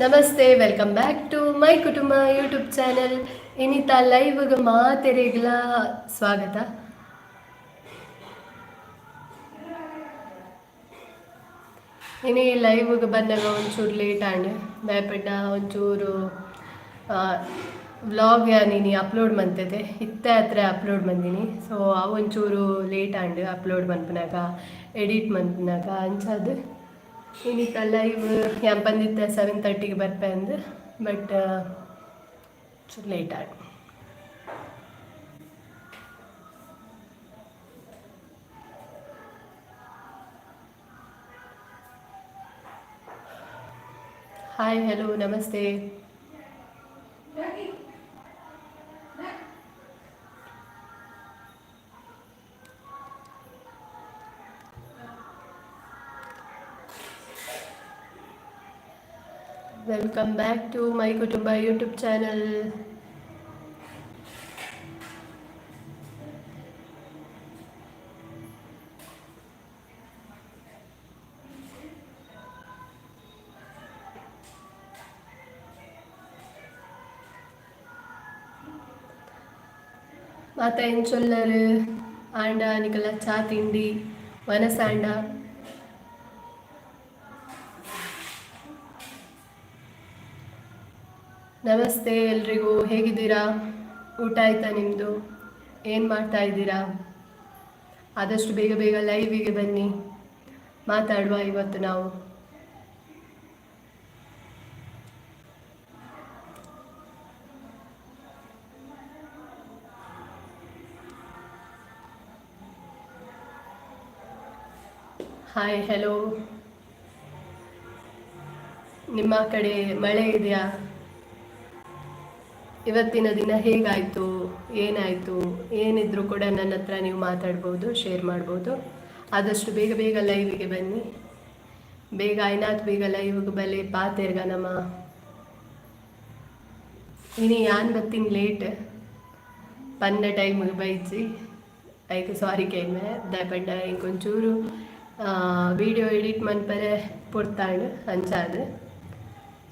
ನಮಸ್ತೆ, welcome back to my Kutumba YouTube channel. ಇನ್ನಿತ ಲೈವ್ಗೆ ಮಾತೆರೆಗ್ಲ ಸ್ವಾಗತ. ಇನಿ ಲೈವ್ಗೆ ಬಂದಾಗ ಒಂಚೂರು ಲೇಟ್ ಆಂಡ್ ದಯಪಡ್ಡ ಒಂಚೂರು ವ್ಲಾಗ್ ನೀನು ಅಪ್ಲೋಡ್ ಮಂತಿದ್ದೆ ಇತ್ತೆ ಹತ್ರ ಅಪ್ಲೋಡ್ ಬಂದೀನಿ. ಸೊ ಅವು ಒಂಚೂರು ಲೇಟ್ ಆಂಡ್ ಅಪ್ಲೋಡ್ ಮನ್ಪನಾಗ ಎಡಿಟ್ ಮನ್ಪನಾಗ ಅಂಚದು ಇನ್ನಿತ್ತ ಲೈವ್ ಯಾನ್ ಬಂದಿತ್ತೆ 7:30ಗೆ ಬರ್ಪೆ ಅಂದು ಬಟ್ ಚೂರು ಲೇಟ್ ಆಗಿ. ಹಾಯ್, ಹಲೋ, ನಮಸ್ತೆ. Welcome back to my Kutumba YouTube channel. ಮಾತ ಏನು ಚೊಲ್ಲರು ಆಂಡ ನಿಕಲ ಚಾ ತಿಂಡಿ ವನಸಾಂಡ. ನಮಸ್ತೆ ಎಲ್ರಿಗೂ, ಹೇಗಿದ್ದೀರಾ? ಊಟ ಆಯ್ತಾ ನಿಮ್ಮದು? ಏನು ಮಾಡ್ತಾ ಇದ್ದೀರಾ? ಆದಷ್ಟು ಬೇಗ ಬೇಗ ಲೈವಿಗೆ ಬನ್ನಿ, ಮಾತಾಡುವ ಇವತ್ತು ನಾವು. Hi, hello. ನಿಮ್ಮ ಕಡೆ ಮಳೆ ಇದೆಯಾ? ಇವತ್ತಿನ ದಿನ ಹೇಗಾಯಿತು, ಏನಾಯಿತು, ಏನಿದ್ರು ಕೂಡ ನನ್ನ ಹತ್ರ ನೀವು ಮಾತಾಡ್ಬೋದು, ಶೇರ್ ಮಾಡ್ಬೋದು. ಆದಷ್ಟು ಬೇಗ ಬೇಗ ಲೈವಿಗೆ ಬನ್ನಿ. ಬೇಗ ಐನಾತ್ ಬೇಗ ಲೈವ್ಗೆ ಬಲೆ ಪಾತೆರ್ಗ ನಮ್ಮ ಇನಿ ಯಾನ್ ಬತ್ತೀನಿ ಲೇಟ್ ಪಂಡ ಟೈಮ್ಗೆ ಬೈಚಿ ಐಕೆ ಸಾರಿ ಕೇಳ್ಮೆ ದಯಪಡ್ಡ ಇಂಕೊಂಚೂರು ವಿಡಿಯೋ ಎಡಿಟ್ ಮನ್ಪರೆ ಪುಡ್ತಾಂಡು ಅಂಚಾದು.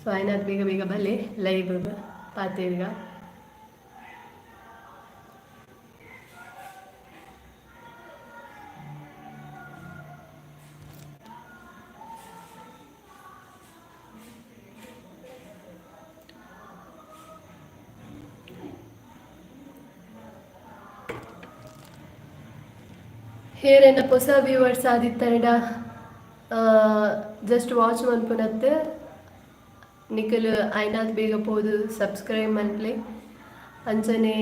ಸೊ ಐನಾತ್ ಬೇಗ ಬೇಗ ಬಲೆ ಲೈವ್ ಪಾತೆರ್ಗ. ಹೇರೇನ ಹೊಸ ವ್ಯೂವರ್ಸ್ ಆದಿತ್ತರಡ ಜಸ್ಟ್ ವಾಚ್ ಮನ್ಪುನತ್ತೆ ನಿಖಲ್ ಐನಾತ್ ಬೇಗ ಪೋದು ಸಬ್ಸ್ಕ್ರೈಬ್ ಮನ್ಪ್ಲೆ ಅಂಚನೆ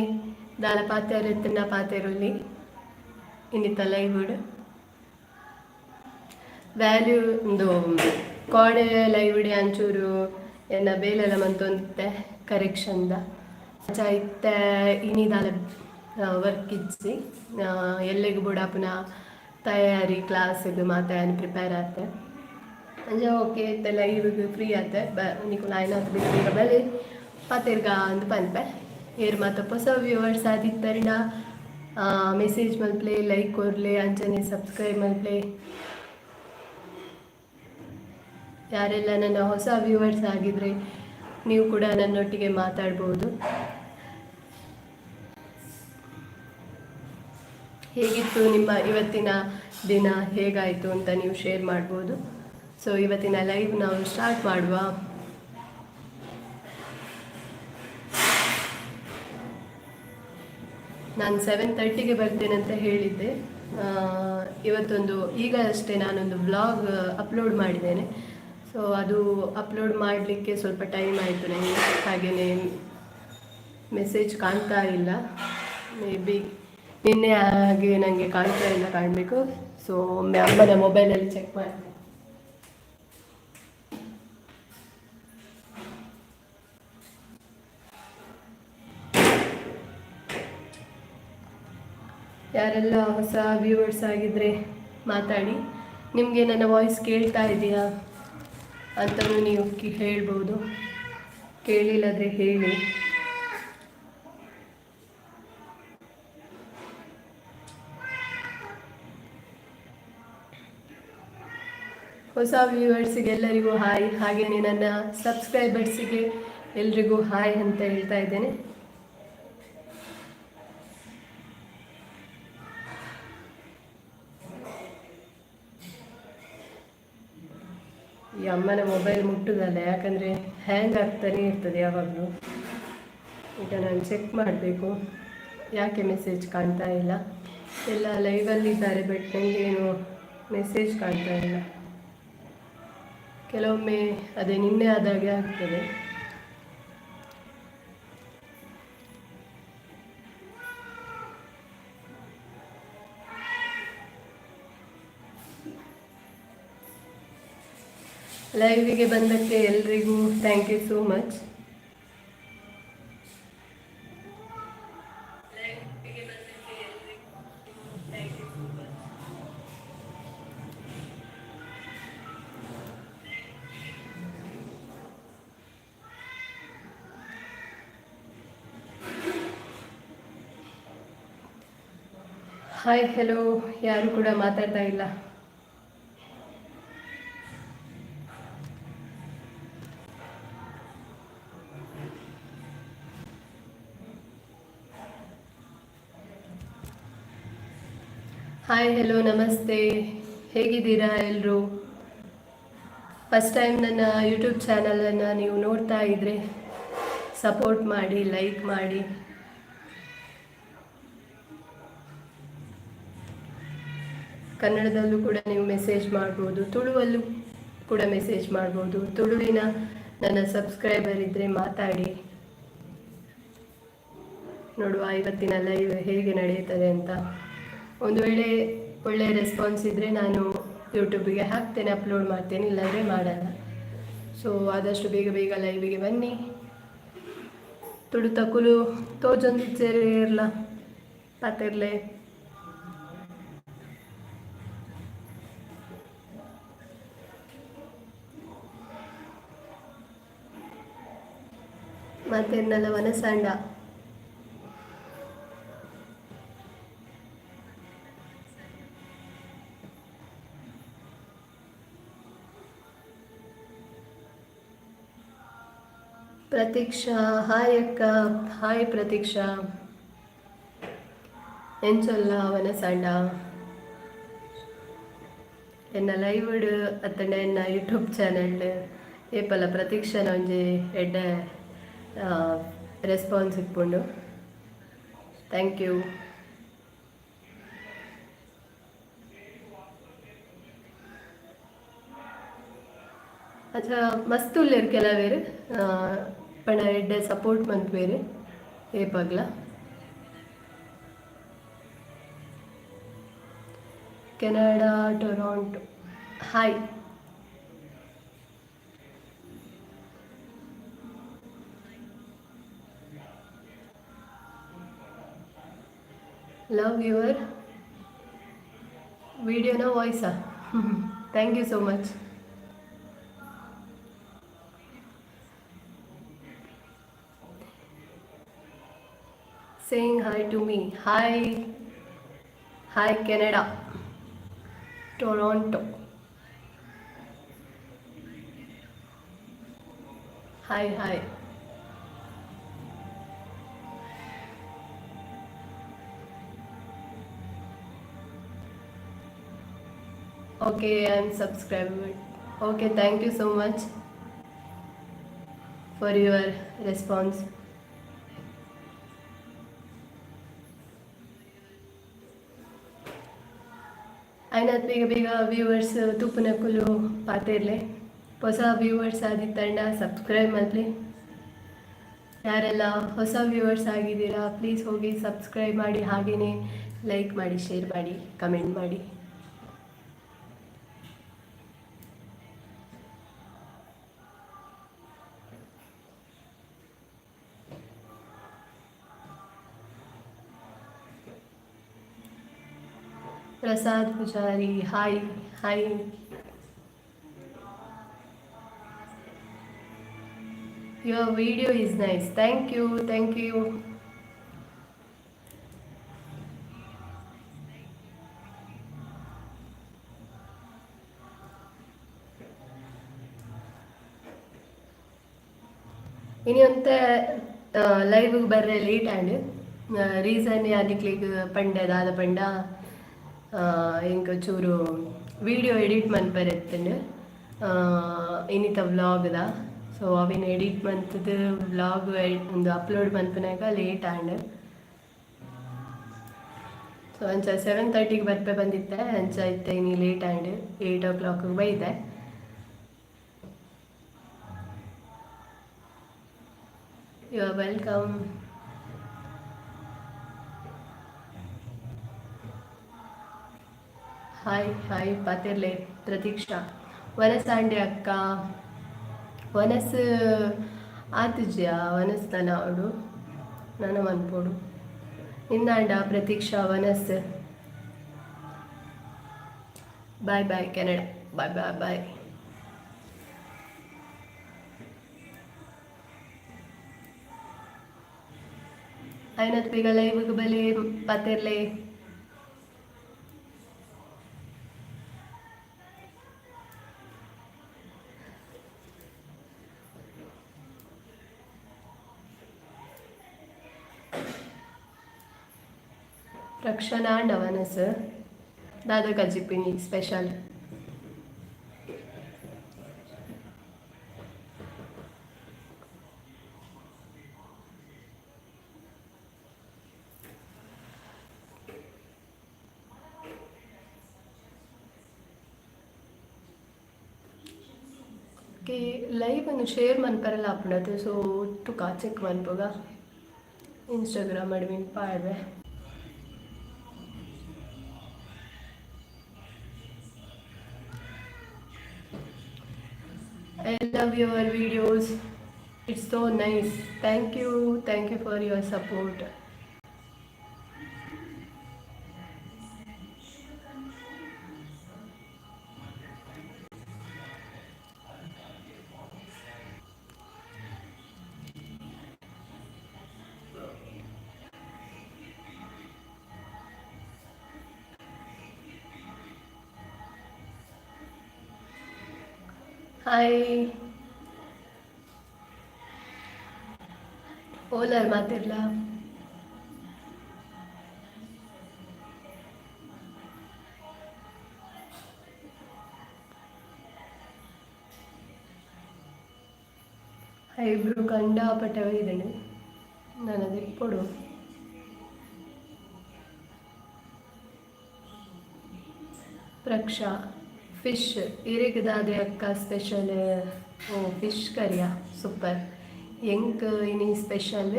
ದಾಲ ಪಾತೆರ್ ಎತ್ತನ ಪಾತೆರುಲ್ಲಿ ಇನ್ನಿತ್ತ ಲೈವ್ಡ್ ವ್ಯಾಲ್ಯೂ ಒಂದು ಕೋಡೆ ಲೈವ್ಡೆ ಅಂಚೂರು ಎನ್ನ ಬೇಲೆಲ್ಲ ಮಂತೊಂದಿತ್ತೆ ಕರೆಕ್ಷನ್ದ ಅಂಚ ಇತ್ತೆ ಇನಿದಾಲ ವರ್ಕ್ ಇಜ್ಜಿ ಎಲ್ಲಿಗೆ ಬುಡಾಪುನ ತಯಾರಿ ಕ್ಲಾಸಿಗೆ ಮಾತಾಡಿ ಪ್ರಿಪೇರ್ ಆತೆ ಅಂಜ ಓಕೆ ಇತ್ತೆ ಲೈವ್ಗೆ ಫ್ರೀ ಆತೆ ನಿಕುಲು ಐನಾತ್ ಬೇಗ ಬಲೆ ಪಾತೆರ್ಗ ಅಂದು ಪನ್ಪೆ. ಏರ್ ಮಾತ ಹೊಸ ವ್ಯೂವರ್ಸ್ ಆದಿತ್ತರಡ ಮೆಸೇಜ್ ಮಲ್ಪ್ಲೆ ಲೈಕ್ ಕೊರ್ಲೆ ಅಂಚನೆ ಸಬ್ಸ್ಕ್ರೈಬ್ ಮಲ್ಪ್ಲೆ. ಯಾರೆಲ್ಲ ನನ್ನ ಹೊಸ ವ್ಯೂವರ್ಸ್ ಆಗಿದ್ರೆ ನೀವು ಕೂಡ ನನ್ನೊಟ್ಟಿಗೆ ಮಾತಾಡ್ಬೋದು. ಹೇಗಿತ್ತು ನಿಮ್ಮ ಇವತ್ತಿನ ದಿನ, ಹೇಗಾಯಿತು ಅಂತ ನೀವು ಶೇರ್ ಮಾಡ್ಬೋದು. ಸೊ ಇವತ್ತಿನ ಲೈವ್ ನಾವು ಸ್ಟಾರ್ಟ್ ಮಾಡುವ. ನಾನು 7:30ಗೆ ಬರ್ತೇನೆ ಅಂತ ಹೇಳಿದ್ದೆ. ಇವತ್ತೊಂದು ಈಗ ಅಷ್ಟೇ ನಾನೊಂದು ವ್ಲಾಗ್ ಅಪ್ಲೋಡ್ ಮಾಡಿದ್ದೇನೆ. ಸೊ ಅದು ಅಪ್ಲೋಡ್ ಮಾಡಲಿಕ್ಕೆ ಸ್ವಲ್ಪ ಟೈಮ್ ಆಯಿತು ನನಗೆ, ಹಾಗೆಯೇ ಮೆಸೇಜ್ ಕಾಣ್ತಾ ಇಲ್ಲ. ಮೇ ಬಿ ನಿನ್ನೆ ಹಾಗೆ ನನಗೆ ಕಾಣ್ತಾ ಇಲ್ಲ ಕಾಣಬೇಕು. ಸೊ ಒಮ್ಮೆ ಅಮ್ಮನ ಮೊಬೈಲಲ್ಲಿ ಚೆಕ್ ಮಾಡ್ತೀನಿ. ಯಾರೆಲ್ಲ ಹೊಸ ವ್ಯೂವರ್ಸ್ ಆಗಿದ್ದರೆ ಮಾತಾಡಿ. ನಿಮಗೆ ನನ್ನ ವಾಯ್ಸ್ ಕೇಳ್ತಾ ಇದೆಯಾ ಅಂತಲೂ ನೀವು ಹೇಳ್ಬೋದು, ಕೇಳಿಲ್ಲದ್ರೆ ಹೇಳಿ. ಹೊಸ ವ್ಯೂವರ್ಸಿಗೆ ಎಲ್ಲರಿಗೂ ಹಾಯ್, ಹಾಗೆಯೇ ನನ್ನ ಸಬ್ಸ್ಕ್ರೈಬರ್ಸಿಗೆ ಎಲ್ರಿಗೂ ಹಾಯ್ ಅಂತ ಹೇಳ್ತಾ ಇದ್ದೇನೆ. ಈ ಅಮ್ಮನ ಮೊಬೈಲ್ ಮುಟ್ಟುದಲ್ಲ, ಯಾಕಂದರೆ ಹ್ಯಾಂಗ್ ಆಗ್ತಾನೆ ಇರ್ತದೆ ಯಾವಾಗಲೂ. ಈಗ ನಾನು ಚೆಕ್ ಮಾಡಬೇಕು ಯಾಕೆ ಮೆಸೇಜ್ ಕಾಣ್ತಾ ಇಲ್ಲ. ಎಲ್ಲ ಲೈವಲ್ಲಿದ್ದಾರೆ, ಬಟ್ ನನಗೇನು ಮೆಸೇಜ್ ಕಾಣ್ತಾ ಇಲ್ಲ. ಕೆಲವೊಮ್ಮೆ ಅದೇ ನಿನ್ನೆ ಆದಾಗೆ ಆಗ್ತದೆ. ಲೈವಿಗೆ ಬಂದಕ್ಕೆ ಎಲ್ರಿಗೂ thank you so much. Hi, hello, ಯಾರು ಕೂಡ ಮಾತಾಡ್ತಾ ಇಲ್ಲ. ಹಾಯ್, ಹೆಲೋ, ನಮಸ್ತೆ, ಹೇಗಿದ್ದೀರಾ ಎಲ್ಲರೂ? ಫಸ್ಟ್ ಟೈಮ್ ನನ್ನ ಯೂಟ್ಯೂಬ್ ಚಾನಲನ್ನು ನೀವು ನೋಡ್ತಾ ಇದ್ದರೆ ಸಪೋರ್ಟ್ ಮಾಡಿ, ಲೈಕ್ ಮಾಡಿ. ಕನ್ನಡದಲ್ಲೂ ಕೂಡ ನೀವು ಮೆಸೇಜ್ ಮಾಡ್ಬೋದು, ತುಳುವಲ್ಲೂ ಕೂಡ ಮೆಸೇಜ್ ಮಾಡ್ಬೋದು. ತುಳುವಿನ ನನ್ನ ಸಬ್ಸ್ಕ್ರೈಬರ್ ಇದ್ದರೆ ಮಾತಾಡಿ ನೋಡುವ ಇವತ್ತಿನ ಲೈವ್ ಹೇಗೆ ನಡೆಯುತ್ತದೆ ಅಂತ. ಒಂದು ವೇಳೆ ಒಳ್ಳೆಯ ರೆಸ್ಪಾನ್ಸ್ ಇದ್ದರೆ ನಾನು ಯೂಟ್ಯೂಬಿಗೆ ಹಾಕ್ತೇನೆ, ಅಪ್ಲೋಡ್ ಮಾಡ್ತೇನೆ, ಇಲ್ಲಾಂದರೆ ಮಾಡಲ್ಲ. ಸೊ ಆದಷ್ಟು ಬೇಗ ಬೇಗ ಲೈವಿಗೆ ಬನ್ನಿ. ತುಳು ತಕುಲು ತೋಜೊಂದಿಚ್ಚೇರಿ ಇರಲ್ಲ ಪಾತಿರ್ಲೆ. ಮತ್ತೆನ್ನಲ್ಲ ವನಸಂಡ. ಪ್ರತೀಕ್ಷಾ, ಹಾಯ್ ಅಕ್ಕ, ಹಾಯ್ ಪ್ರತೀಕ್ಷಾ, ಎಂಚೊಲ್ಲ ವನಸಂಡ. ಎನ್ನ ಲೈವ್ ಅತ್ತಂಡ ಎನ್ನ ಯೂಟ್ಯೂಬ್ ಚಾನಲ್ ಏಪಲ ಪ್ರತೀಕ್ಷಾ ಒಂಜಿ ಎಡ್ಡ ರೆಸ್ಪಾನ್ಸ್ ಇಪ್ಪುಂಡು. Thank you. अच्छा मस्त उल्लेर ಕೆಲವೇರು ಪಣ ಎಡ್ಡೆ ಸಪೋರ್ಟ್ ಮಂತ್ವೇರು ಏಪಗ್ಲ. Canada Toronto, hi. Love your ವಿಡಿಯೋನ ವಾಯ್ಸಾ? Thank you so much. Saying hi to me. Hi. Hi Canada. Toronto. Hi, hi. Okay, I'm subscribed. Okay, thank you so much for your response. ಆಯ್ನಾತ್ ಬೇಗ ಬೇಗ viewers ತುಪ್ಪುನಕ್ಕಲು ಪಾತಿರ್ಲೆ. ಹೊಸ viewers ಆದಿತ್ತಂಡ subscribe ಮಾಡಲಿ. ಯಾರೆಲ್ಲ ಹೊಸ viewers ಆಗಿದ್ದೀರಾ please ಹೋಗಿ ಸಬ್ಸ್ಕ್ರೈಬ್ ಮಾಡಿ, ಹಾಗೆಯೇ ಲೈಕ್ ಮಾಡಿ, ಶೇರ್ ಮಾಡಿ, ಕಮೆಂಟ್ ಮಾಡಿ. Prasad Poojary, hi hi. Your video is nice. Thank you, thank you. ഇനി ഒന്നത്തെ ലൈവ് ಬರ್ರೆ ಲೇಟ್ ಆಂಡ್ ರೀಸನ್ ಯಾನಿಕ್ಲಿಗ್ ಪಂಡದಾದ ಪಂಡ ಇಂಕ ಚೂರು ವಿಡಿಯೋ ಎಡಿಟ್ ಮನ್ಪರೆತ್ತಂಡು ಇನ್ನಿತ ವ್ಲಾಗ್ದ ಸೊ ಅವಿನ ಎಡಿಟ್ ಮನ್ಪದು ವ್ಲಾಗ್ ಒಂದು ಅಪ್ಲೋಡ್ ಮನ್ಪನಾಗ ಲೇಟ್ ಆಂಡ್ ಸೊ ಅಂಚ 7:30ಗೆ ಬರ್ಪೆ ಬಂದಿತ್ತೆ ಅಂಚ ಇತ್ತೆ ಇನಿ ಲೇಟ್ ಆಂಡ್ 8 o'clock ಬೈದೆ. You are welcome. ಹಾಯ್ ಪಾತಿರ್ಲೆ ಪ್ರತೀಕ್ಷಾ ವನಸ್ ಆಂಡೆ ಅಕ್ಕ ವನಸ್ ಆತಿಜ್ಯ ವನಸ್ ತನ ಅವಡು ನನ್ನ ಮನ್ಪೋಡು ಇಂದಾಂಡ ಪ್ರತೀಕ್ಷಾ ವನಸ್ ಬಾಯ್ ಕೆನಡಾ ಬಾಯ್. ಐನತ್ ಬೇಗ ಲೈವ್ಗೆ ಬಲೆ ಪಾತಿರ್ಲೆ. ರಕ್ಷಣಾ ಡವನಸ್ ದಾದ ಕಜಿಪಿನಿ ಸ್ಪೆಷಲ್. ಲೈವ್ ಅನ್ನು ಶೇರ್ ಮನ್ಪರಲ್ಲ ಅಪ್ಪಣದು ಸೊ ಒಟ್ಟು ಚೆಕ್ ಮನ್ಪೋಗ ಇನ್ಸ್ಟಾಗ್ರಾಮ್ ಅಡ್ಮಿನ್ ಪಾಡ್ವೆ. I love your videos. It's so nice. Thank you for your support. Hi ಓಲರ್ ಮಾತಿರ್ಲ ಐಬ್ರು ಕಂಡಾಪಟ್ಟವಿದ್ದಾನೆ ನನ್ನದು ಕೊಡು. ಪ್ರಕ್ಷಾ ಫಿಶ್ ಇರಿಗದಾದೆ ಅಕ್ಕ ಸ್ಪೆಷಲ್. ಓ ಫಿಶ್ ಕರಿಯಾ ಸೂಪರ್. ಎಂಕ್ ಇನಿ ಸ್ಪೆಷಲ್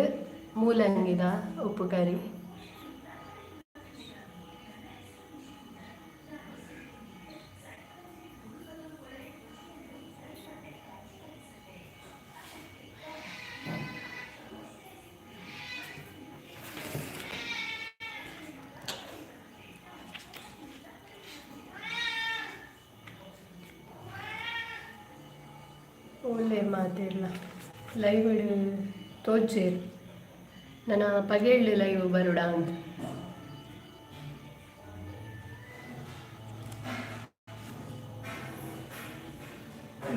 ಮೂಲಂಗಿದ ಉಪ್ಪು ಕರಿ. ಒಳ್ಳೆ ಮಾತಿಲ್ಲ ಲೈವ್ ತೋಚೇರು ನನ್ನ ಪಗೇಳು ಲೈವ್ ಬರುಡ ಅಂತ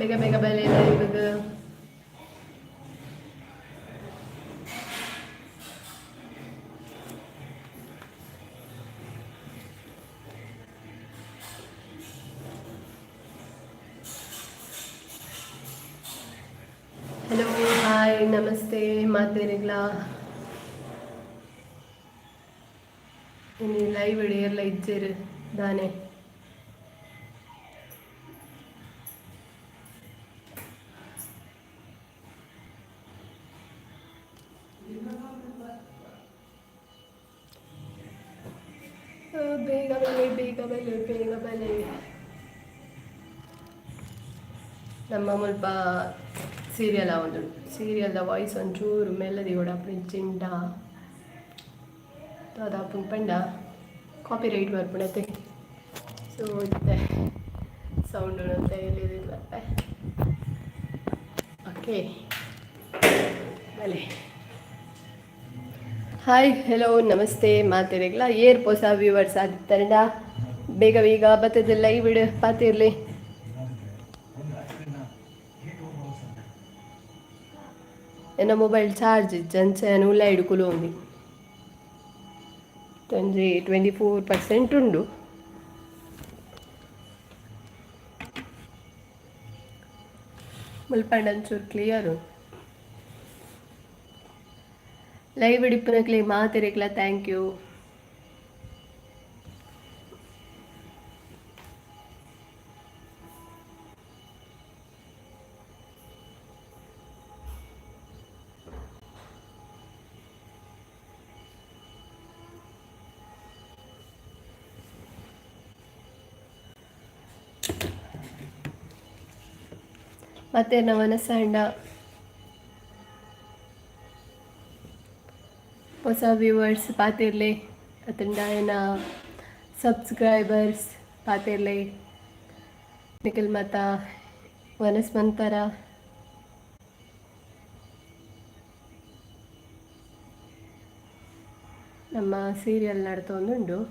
ಬೇಗ ಬಲೆ ಲೈವ್ಗೆ. ಹಲೋ ಹಾಯ್ ನಮಸ್ತೆ ಮಾತೇರಿಗ್ಲಾ ಇನ್ನು ಲೈವ್ ಹಿಡಿಯರ್ಲ ಇಜ್ಜೇರು ದಾನೆ. ಬೇಗ ಬಲೆ ನಮ್ಮ ಮುಲ್ಪ ಸೀರಿಯಲ್ ಒಂದು ಸೀರಿಯಲ್ದ ವಾಯ್ಸ್ ಒಂಚೂರು ಮೆಲ್ಲದಿ ಓಡಾಪುಡು ಚಿಂಟ ಅದಾಪುನ್ ಪಂಡ ಕಾಪಿ ರೈಟ್ ಬರ್ಪುಣತೆ ಸೊ ಇತ್ತೆ ಸೌಂಡ್ ಅಂತ ಹೇಳಿದಿಲ್ಲ. ಓಕೆ ಬಲೆ ಹಾಯ್ ಹೆಲೋ ನಮಸ್ತೆ ಮಾತಿರಗ್ಲ ಏರ್ ಹೊಸ ವ್ಯೂವರ್ಸ್ ಆದಿತ್ತಂಡ ಬೇಗ ಬರ್ತದೆ ಲೈವ್ ಇಡು ಪಾತಿರ್ಲಿ. ಎನ್ನ ಮೊಬೈಲ್ ಚಾರ್ಜ್ ಜಂಚೆನ ಉಲ್ಲ ಹಿಡ್ಕುಲು ఉంది ಒಂಜಿ 24% ಉಂಡು. ಮುಲ್ಪಂಡ ಒಂಚೂರು ಕ್ಲಿಯರು ಲೈವ್ ಹಿಡಿಪನಕ್ಲೆ ಮಾತಿರಕ್ಲ ಥ್ಯಾಂಕ್ ಯು. ಮತ್ತೆ ನವನಸಂಡ ಹೊಸ ವ್ಯೂವರ್ಸ್ ಪಾತಿರ್ಲೆ ಅತಂಡ ಏನ ಸಬ್ಸ್ಕ್ರೈಬರ್ಸ್ ಪಾತಿರ್ಲೆ ನಿಖಿಲ್ ಮತ ವನಸ್ಮಂತರ ನಮ್ಮ ಸೀರಿಯಲ್ ನಡ್ತೊಂದುಂಡು.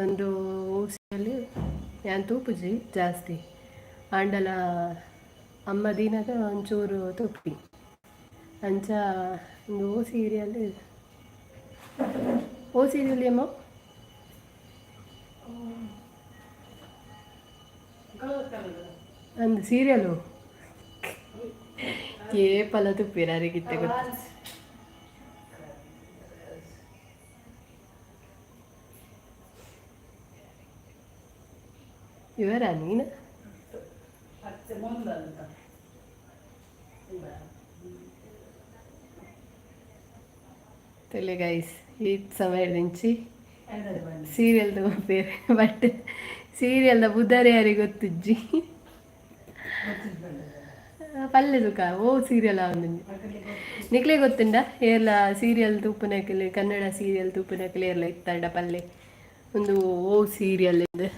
ಒಂದು ಸೀರಿಯಲ್ ಯಾನ್ ತೂಪುಜಿ ಜಾಸ್ತಿ ಆಂಡಲ ಅಮ್ಮ ದಿನದ ಒಂಚೂರು ತುಪ್ಪಿ ಅಂಚ ಒಂದು ಓ ಸೀರಿಯಲ್ ಏಮೋ ಅಂದು ಸೀರಿಯಲು ಏ ಪಲ ತುಪ್ಪಿರಾರಿಗಿತ್ತೆ ಗೊತ್ತು. ಇವರ ನೀನು తెలి గైస్ ఈ సమయం నుంచి సీరియల్ದು పేరు ಬಟ್ ಸೀರಿಯಲ್ದ ಬುದ್ಧರೆ ಯಾರಿಗೆ ಗೊತ್ತಿಜ್ಜಿ ಪಲ್ಲೆ ದುಃಖ ಓ ಸೀರಿಯಲ್ ಆವೊಂದು ನಿಕ್ಲೆ ಗೊತ್ತುಂಡ ಏರ್ಲ ಸೀರಿಯಲ್ ತೂಪುನಕಲೆ ಕನ್ನಡ ಸೀರಿಯಲ್ ತೂಪುನಕಲೆ ಏರ್ಲ ಇತ್ತಂಡ ಪಲ್ಲೆ ಒಂದು ಓ ಸೀರಿಯಲ್ ಇದೆ.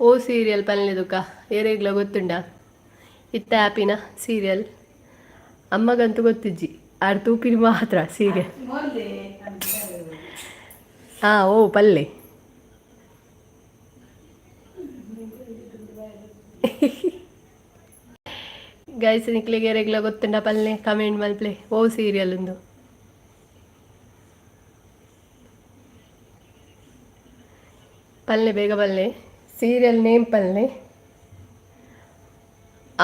ಓ ಸೀರಿಯಲ್ ಪಲ್ಲೆ ದುಃಖ ಏರೆಗ್ಲ ಗೊತ್ತುಂಡ ಇತ್ತ ಆ್ಯಪಿನ ಸೀರಿಯಲ್ ಅಮ್ಮಗಂತೂ ಗೊತ್ತಿಜ್ಜಿ ಆರು ತೂಪಿನ ಮಾತ್ರ ಸೀರಿಯಲ್. ಹಾಂ ಓ ಪಲ್ಲೆ ಗೈಸ್ ನಿಕ್ಲಿಗೆ ಏರೆಗ್ಲ ಗೊತ್ತುಂಡ ಪಲ್ಲೆ ಕಮೆಂಟ್ ಮಲ್ಪ್ಲೆ ಓ ಸೀರಿಯಲ್ ಒಂದು ಪಲ್ಲೆ ಬೇಗ ಪಲ್ಲೆ ಸೀರಿಯಲ್ ನೇಮ್ ಪಲ್ಲೆ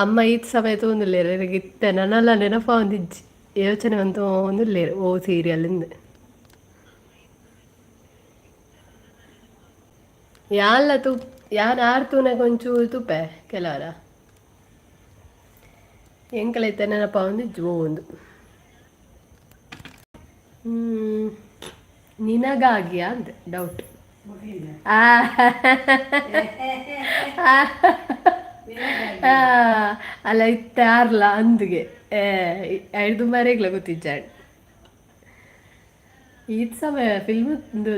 ಅಮ್ಮ ಈತ್ ಸಮಯ ತೊಂದಿಲ್ಲೇರು ನನಗಿತ್ತ ನನ್ನೆಲ್ಲ ನೆನಪ ಒಂದಿಜ್ಜಿ ಯೋಚನೆ ಅಂತೂ ಒಂದಿಲ್ಲೇರು ಓ ಸೀರಿಯಲ್ಲಿಂದ ಯಾನ್ಲ ಯಾನ್ ಆರ್ತೂನಾಗ ಒಂಚೂರು ತುಪ್ಪೆ ಕೆಲವರ ಎಂಕಲೈತೆ ನೆನಪ ಒಂದಿಜ್ಜು ಓ ಒಂದು ನಿನಗಾಗಿಯಾ ಅಂತ ಡೌಟ್. ಅಲ್ಲ ಇತ್ತಾರ್ಲ ಅಂದಿಗೆ ಐದು ಮರೆಗ್ಲ ಗೊತ್ತಿಜ್ಜಾಡ್ ಈತ್ ಸಮಯ ಫಿಲ್ಮ್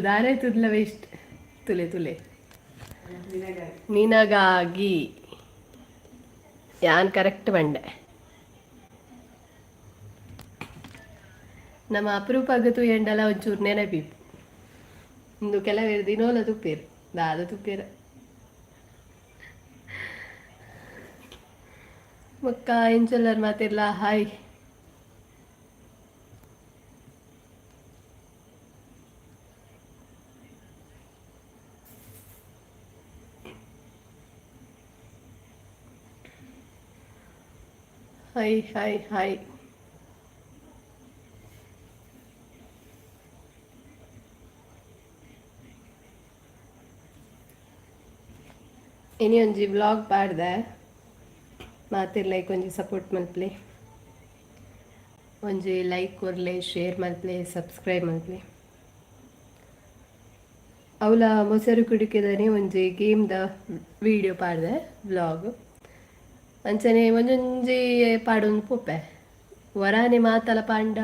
ದಾರೆ ತುದ್ಲ ವೇಸ್ಟ್ ತುಲೆ ತುಲೆ ನಿನಗಾಗಿ ಯಾನ್ ಕರೆಕ್ಟ್ ಬಂಡೆ. ನಮ್ಮ ಅಪರೂಪಗತು ಎಂಡಲ ಒಂಚೂರು ನೆನಪೀಪು ಇಂದು ಕೆಲವೇರು ದಿನೋಲ ತುಪ್ಪೇರು ದಾದ ತುಪ್ಪೇರ ಮಕ್ಕ ಇಂಚಲ್ಲರ್ ಮಾತಿರ್ಲ ಹಾಯ್ ಹಾಯ್ ಹಾಯ್ ಹಾಯ್. ಇನಿ ಒಂಜಿ ವ್ಲಾಗ್ ಪಾಡ್ದೆ ಮಾತಿರ್ಲೈಕ್ ಒಂಜಿ ಸಪೋರ್ಟ್ ಮಲ್ಪ್ಲೆ ಒಂಜಿ ಲೈಕ್ ಕೊರ್ಲೆ ಶೇರ್ ಮಲ್ಪ್ಲೆ ಸಬ್ಸ್ಕ್ರೈಬ್ ಮಲ್ಪ್ಲೆ. ಅವಳ ಮೊಸರು ಕುಡಿಕೆದನೆ ಒಂಜಿ ಗೇಮ್ದ ವಿಡಿಯೋ ಪಾಡ್ದೆ ವ್ಲಾಗ್ ಅಂಚನೆ ಒಂಜೊಂಜಿ ಪಾಡೊಂದು ಪೋಪೆ ವರಾನೆ ಮಾತಲ ಪಾಂಡ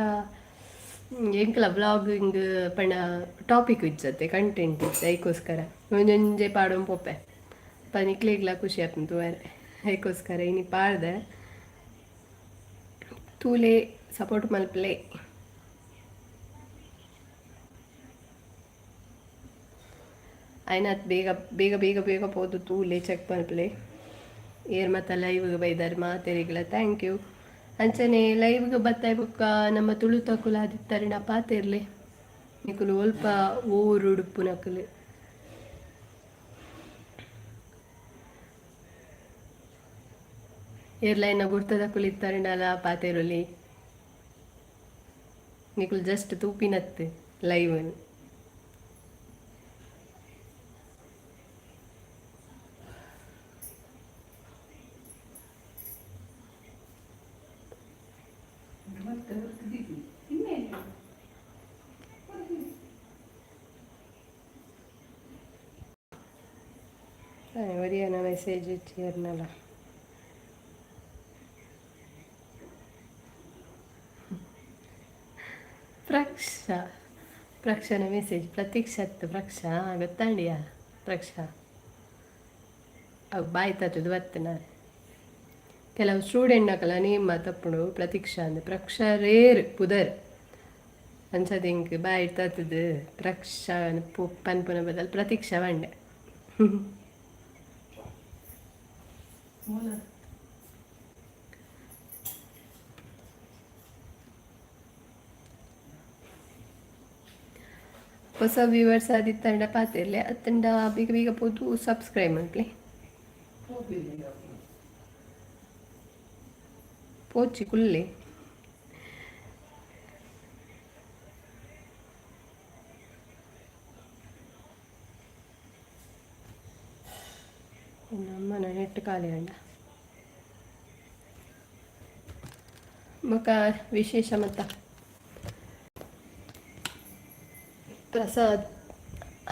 ಎಂಕಲ ವ್ಲಾಗಿಂಗ್ ಪಂಡ ಟಾಪಿಕ್ ಇಜ್ಜತೆ ಕಂಟೆಂಟ್ ಇಜ್ಜ ಅದಕ್ಕೋಸ್ಕರ ಒಂಜೊಂಜೆ ಪಾಡೊಂದು ಪೋಪೆ ಪನಿಕ್ಲೆಗ್ಲ ಖುಷಿ ಆಗ್ತಂತು ಅದಕ್ಕೋಸ್ಕರ ಇನಿ ಪಾಡ್ದೆ ತೂಲೆ ಸಪೋರ್ಟ್ ಮಲ್ಪಲೆ. ಆಯ್ನತ್ ಬೇಗ ಬೇಗ ಬೇಗ ಬೇಗ ಪೋದು ತೂಲೆ ಚೆಕ್ ಮಲ್ಪಲೆ ಏರ್ ಮತ್ತು ಲೈವ್ಗೆ ಬೈದಾರೆ ಮಾತೇರಿಗಳ ಥ್ಯಾಂಕ್ ಯು ಅಂಚನೆ ಲೈವ್ಗೆ ಬತ್ತಾಯಿ ಬುಕ್ಕ ನಮ್ಮ ತುಳು ತಕುಲ ಆದಿತ್ತಾರೆ ನಾ ಪಾತಿರ್ಲಿ ನಿಕುಲು ಒಲ್ಪ ಊರು ಉಡುಪು ನಕಲು ಏರ್ಲೈನ್ನ ಗುರ್ತದ ಕುಲಿತಾರೆ ನಾಲ ಪಾತೇರುಲಿ ನಿಕುಲ್ ಜಸ್ಟ್ ತೂಪಿನತ್ತು ಲೈವ್ ಒರಿಯನ ಮೆಸೇಜ್ ಇಟ್ಟಿರ್ನಲ್ಲ ಪ್ರಕ್ಷನ ಮೆಸೇಜ್ ಪ್ರತೀಕ್ಷತ್ ಪ್ರಕ್ಷ ಗೊತ್ತಾಂಡಿಯಾ ಪ್ರಕ್ಷ ಅವು ಬಾಯಿ ತಟ್ಟದು ಬರ್ತೇನೆ ಕೆಲವು ಸ್ಟೂಡೆಂಟ್ನಕಲ್ಲ ನೇಮ ತಪ್ಪುಡು ಪ್ರತೀಕ್ಷಾ ಅಂದೆ ಪ್ರಕ್ಷ ರೇರ್ ಪುದರ್ ಅಂಚದಿಂಕ್ ಬಾಯಿ ತತ್ತದು ಪ್ರಕ್ಷ ಪನ್ಪುನ ಬದಲು ಪ್ರತೀಕ್ಷಾ ಬಂಡೆ ಹೊಸ ವ್ಯೂವರ್ಸ್ ಆದಿತ್ತಂಡ ಪಾತಿರ್ಲೆ ಅತ್ತಂಡ ಬೇಗ ಬೇಗ ಪೋದು ಸಬ್ಸ್ಕ್ರೈಬ್ ಮಾಡ್ಲಿ ಪೋಚಿ ಕುಲ್ಲೆ ನಮ್ಮನ ನೆಟ್ಟು ಖಾಲಿ ಅಂಡ ಮುಖ ವಿಶೇಷ ಮತ್ತ ಪ್ರಸಾದ್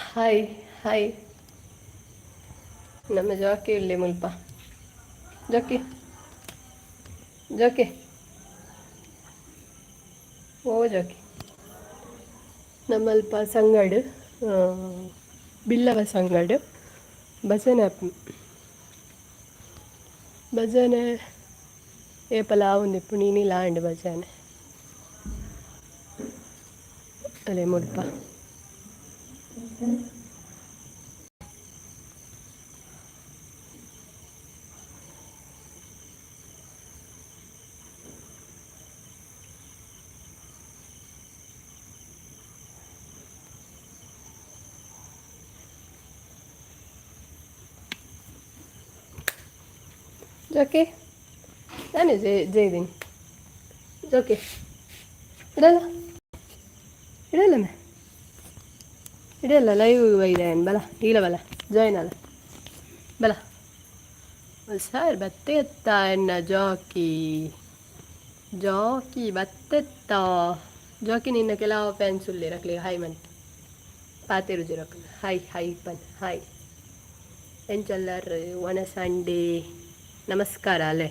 ಹಾಯ್ ಹಾಯ್ ನಮ್ಮ ಜಾಕಿ ಇರಲಿ ಮುಲ್ಪ ಜಾಕಿ ಜಾಕಿ ಓ ಜಾಕಿ ನಮ್ಮಲ್ಪ ಸಂಗಡು ಬಿಲ್ಲವ ಸಂಗಡು ಭಜನೆ ಏಪಲ ಆವುಂದಿಪ್ಪು ನೀನಿ ಲಾಂಡ್ ಭಜನೆ ಅಲೆ ಮುಲ್ಪ ಜೋಕೆ ನಾನೇ ಜೈದೀನಿ ಜೋಕೆ ಇಡಲ್ಲ ಇಡಲ್ಲ ಮೇ ಇಡಲ್ಲ ಲೈವ್ ಬೈದೆ ಬಲ ಇಲ್ಲ ಬಲ ಜಾಯ್ನ್ ಅಲ್ಲ ಬಲ ಸರ್ ಬತ್ತೆತ್ತ ಎನ್ನ ಜಾಕಿ ಜಾಕಿ ಬತ್ತೆತ್ತ ಜಾಕಿ ನಿನ್ನ ಕೆಲವು ಫ್ಯಾನ್ಸ್ ಉಳ್ಳಿ ರಕ್ಲಿ ಹಾಯ್ ಮನ್ ಪಾತಿರುಜಿ ರಕ್ಲಿ ಹಾಯ್ ಹಾಯ್ ಪನ್ ಹಾಯ್ ಎಂಚಲ್ಲರ್ ಒಣ ಸಂಡೇ ನಮಸ್ಕಾರ ಅಲ್ಲೇ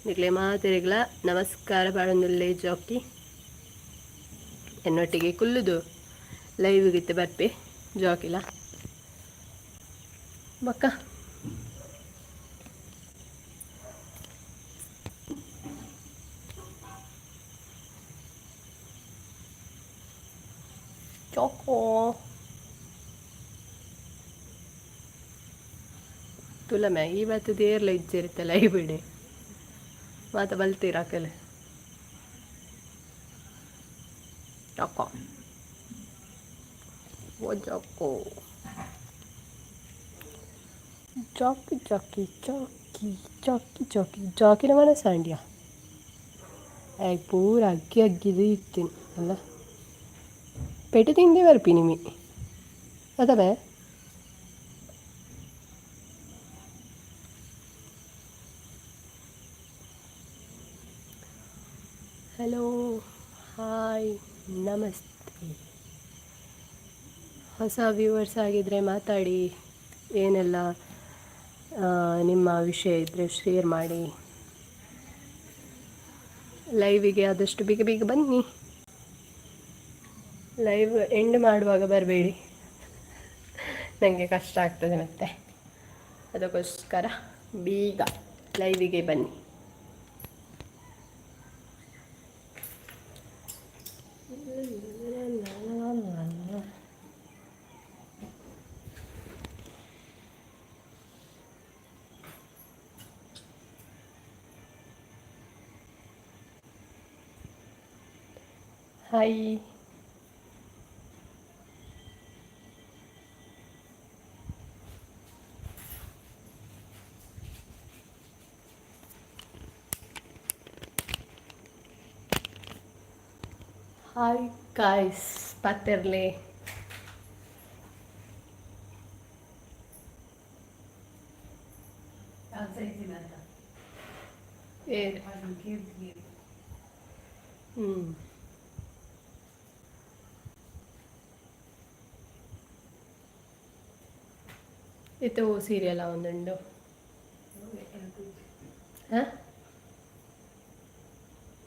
ನಿಕ್ಲೆ ಮಾತಿರಿಗ್ಲ ನಮಸ್ಕಾರ ಪಾಡೊಂದುಲ್ಲೆ ಜಾಕಿ ಎನ್ನೊಟ್ಟಿಗೆ ಕುಲ್ಲುದು ಲೈವ್ಗಿತ್ತೆ ಬರ್ಪೆ ಜಾಕಿಲ ಬಕ್ಕ ಚೋಕೋ ತುಲ ಮ್ಯಾ ಇವತ್ತು ದೇರ್ಲ ಇಜ್ಜಿರುತ್ತೆ ಲೈವ್ ಬಿಡಿ ಮಾತ ಬಲ್ತೀರಾಕಲೆ ಚೊಕ್ಕೋ ಓ ಚೊಕ್ಕೋ ಜಾಕಿ ಜಾಕಿ ಜಾಕಿ ಜಾಕಿ ಜಾಕಿ ಜಾಕಿನ ಮನಸ್ಸಾಂಡ್ಯ ಆಯ್ತು ಪೂರ ಅಗ್ಗಿ ಅಗ್ಗಿದು ಇರ್ತೀನಿ ಅಲ್ಲ ಪೆಟ್ಟು ತಿಂಡಿ ಬರ್ಪಿ ನಿಮಿ ಅದವೇ ಹಲೋ ಹಾಯ್ ನಮಸ್ತೆ ಹೊಸ ವ್ಯೂವರ್ಸ್ ಆಗಿದ್ದರೆ ಮಾತಾಡಿ ಏನೆಲ್ಲ ನಿಮ್ಮ ವಿಷಯ ಇದ್ದರೆ ಶೇರ್ ಮಾಡಿ ಲೈವಿಗೆ ಆದಷ್ಟು ಬೇಗ ಬೇಗ ಬನ್ನಿ ಲೈವ್ ಎಂಡ್ ಮಾಡುವಾಗ ಬರಬೇಡಿ ನನಗೆ ಕಷ್ಟ ಆಗ್ತದೆ ಮತ್ತೆ ಅದಕ್ಕೋಸ್ಕರ ಬೇಗ ಲೈವಿಗೆ ಬನ್ನಿ ಹಾಯ್. Hi guys, ಪಾತಿರ್ಲಿ. ಇದು ಸೀರಿಯಲ್ ಒಂದುಂಡು.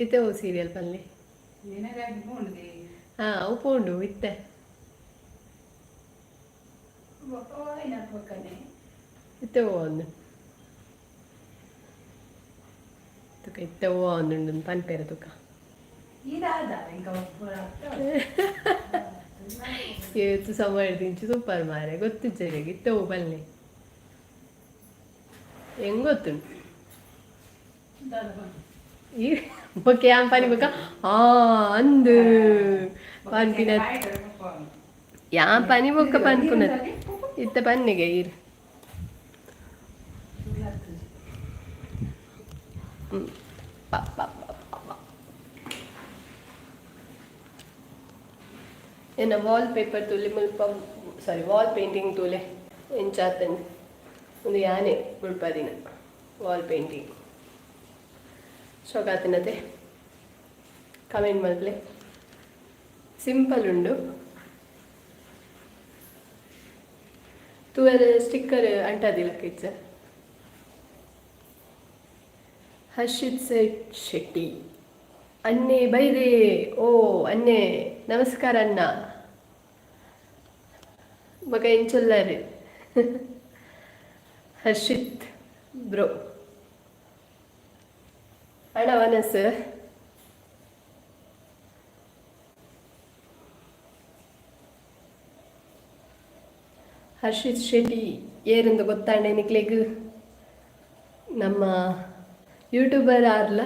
ಇದು ಸೀರಿಯಲ್ ಪಲ್ಲಿ ಅವು ಪೋಂಡು ಇತ್ತೆ ಇತ್ತೆ ಒಂದು ತುಕ ಇತ್ತೆ ಒಂದುಂಡು ಪನ್ಪೇರ ತುಕ ಇವತ್ತು ಸಮಯ ದಿಂಚು ಸೂಪರ್ ಮಾರೆ ಗೊತ್ತು ಜರಿಗೆ ಇತ್ತೆ ಬಲ್ಲೆ ಹೆಂಗ್ ಗೊತ್ತುಂಟು ಈ ಓಕೆ ಆನ್ ಪನಿ ಬೇಕಾ ಅಂದು ಪನ್ಪಿನ ಯಾ ಪನಿ ಬೊಕ್ಕ ಪನ್ಪುನ ಇತ್ತ ಪನ್ನಿಗೆ ಇರು ಏನ ವಾಲ್ ಪೇಪರ್ ತೂಲೆ ಮುಲ್ಪ ಸಾರಿ ವಾಲ್ ಪೇಂಟಿಂಗ್ ತೂಲೆ ಎಂಚಾತಂದು ಒಂದು ಯಾನೆ ಮುಳ್ಪದಿನ ವಾಲ್ ಪೇಂಟಿಂಗ್ ಶೋಕಾತಿನತೆ ಕಮೆಂಟ್ ಮಾಡಲಿ. ಸಿಂಪಲ್ ಉಂಡು ತೂವರೆ ಸ್ಟಿಕ್ಕರ್ ಅಂಟದಿಲ್ಲ ಕಿಚ್ಚ. ಹರ್ಷಿತ್ ಶೆಟ್ಟಿ ಅನ್ನೆ ಬೈದೆ. ಓ ಅನ್ನೆ ನಮಸ್ಕಾರ ಅಣ್ಣ ಮಗ ಎಂಚೊಲ್ಲಾರು ಹರ್ಷಿತ್ ಬ್ರೋ ಅಣ್ಣ ವನಸ್ ಹರ್ಷಿತ್ ಶೆಟ್ಟಿ ಏರೆಂದು ಗೊತ್ತಾಂಡೆ ನಿಕ್ಲೆಗ್ ನಮ್ಮ ಯೂಟ್ಯೂಬರ್ ಆರ್ಲ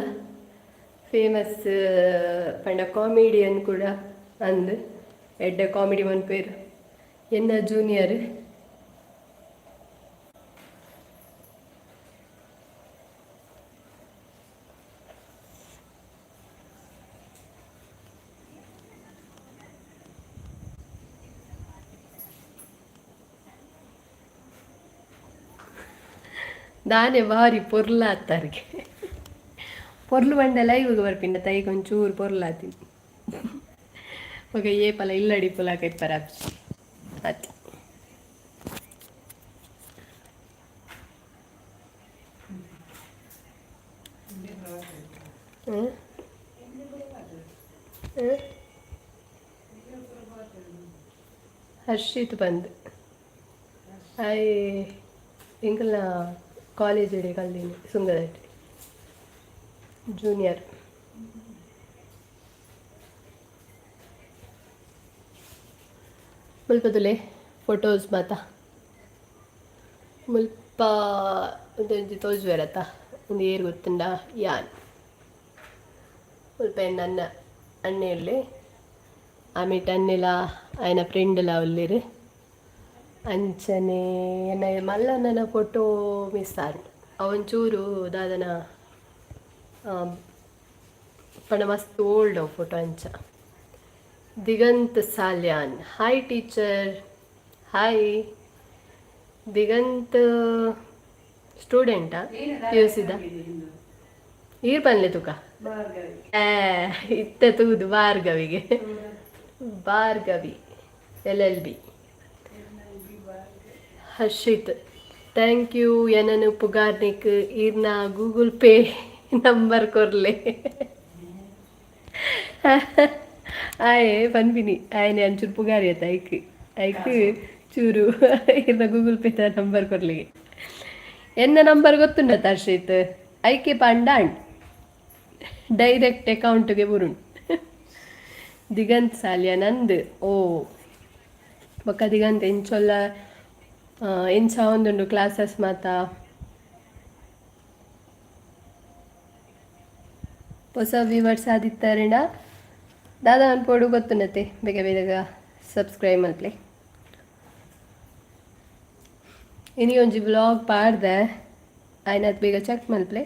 ಫೇಮಸ್ ಪಂಡ ಕಾಮಿಡಿಯನ್ ಕೂಡ ಅಂದು ಎಡ್ಡ ಕಾಮಿಡಿ ಒನ್ ಪೇರು ಎನ್ನ ಜೂನಿಯರ್. ನಾನೇ ಭಾರಿ ಪೊರ್ಲಾತ್ತಾರಿಗೆ ಪೊರ್ಲು ಬಂಡೆ ಲೈವ್ಗೆ ಬರ್ಪಿಂಡ ತೈ ಒಂಚೂರು ಪೊರ್ಲಾತೀನಿ ಮಗ ಏಪಲ ಇಲ್ಲಡಿ ಪುಲಾಕ ಇಪ್ಪರ ಆತಿ. ಹರ್ಷಿತ್ ಬಂದು ಹಾಯ್ ಎಂಕಲ್ನ ಕಾಲೇಜ್ ಇಡೆ ಕಲ್ದೀನಿ ಸುಂಗದಟ್ಟಿ ಜೂನಿಯರ್. ಮುಲ್ಪದುಲೆ ಫೋಟೋಸ್ ಮಾತ ಮುಲ್ಪ ಒಂದು ತೋಜುವೆರತ್ತ ಒಂದು ಏರು ಗೊತ್ತುಂಡ ಯಾನ್ ಮುಲ್ಪ ನನ್ನ ಅಣ್ಣೆಯಲ್ಲಿ ಆಮೇಲೆ ಅನ್ನೆಲ್ಲ ఆయన ಫ್ರೆಂಡ್ಲ ಒಲ್ಲಿರು ಅಂಚನೆ ಎನ್ನ ಮಲ್ಲಣ್ಣನ ಫೋಟೋ ಮಿಸ್ ಆರು ಅವೊಂಚೂರು ದಾದನ ಪಣ ಮಸ್ತ್ ಓಲ್ಡ್ ಅವು ಫೋಟೋ ಅಂಚ. Diganth Salian hi teacher hi. Diganth ಸ್ಟೂಡೆಂಟಾ ಪಿಯುಸಿದ ಈರ್ ಬನ್ಲೆ ತುಕ ಇತ್ತ ತೂದು ಭಾರ್ಗವಿಗೆ Bhargavi LLB. Harshith thank you ಏನನು ಪುಗಾರ್ನಿಕ್ ಈರ್ನ ಗೂಗಲ್ ಪೇ ನಂಬರ್ ಕೊರ್ಲೆ ಆಯೆ ಪನ್ಪಿನಿ ಆಯ್ನೆ ಅಂಚೂರು ಪುಗಾರಿ ಆಯ್ತು ಐಕ್ ಚೂರು ಇರ್ನ ಗೂಗಲ್ ಪೇ ನಂಬರ್ ಕೊರ್ಲಿಗೆ ಎನ್ನ ನಂಬರ್ ಗೊತ್ತುಂಡತ ಹರ್ಷಿತ್ ಐಕೆ ಪಂಡಾಂಡ್ ಡೈರೆಕ್ಟ್ ಅಕೌಂಟ್ಗೆ ಬರುಣ್. ದಿಗಂತ್ ಸಾಲ್ಯ ನಂದು ಓ ಬೊಕ್ಕ ದಿಗಂತ್ ಎಂಚೊಲ್ಲ ಎಂಚ ಒಂದುಂಡು ಕ್ಲಾಸಸ್ ಮಾತ ಹೊಸ ವ್ಯೂವರ್ಸ್ ಆದಿತ್ತಾರೆಂಡ ದಾದಾ ಅನ್ಪೋಡು ಗೊತ್ತುನತ್ತೆ ಬೇಗ ಬೇಗ ಸಬ್ಸ್ಕ್ರೈಬ್ ಮಲ್ಪ್ಲೆ ಇನಿ ಒಂಜಿ ವ್ಲಾಗ್ ಪಾಡ್ದೆ ಆಯ್ನದು ಬೇಗ ಚೆಕ್ ಮಲ್ಪ್ಲೆ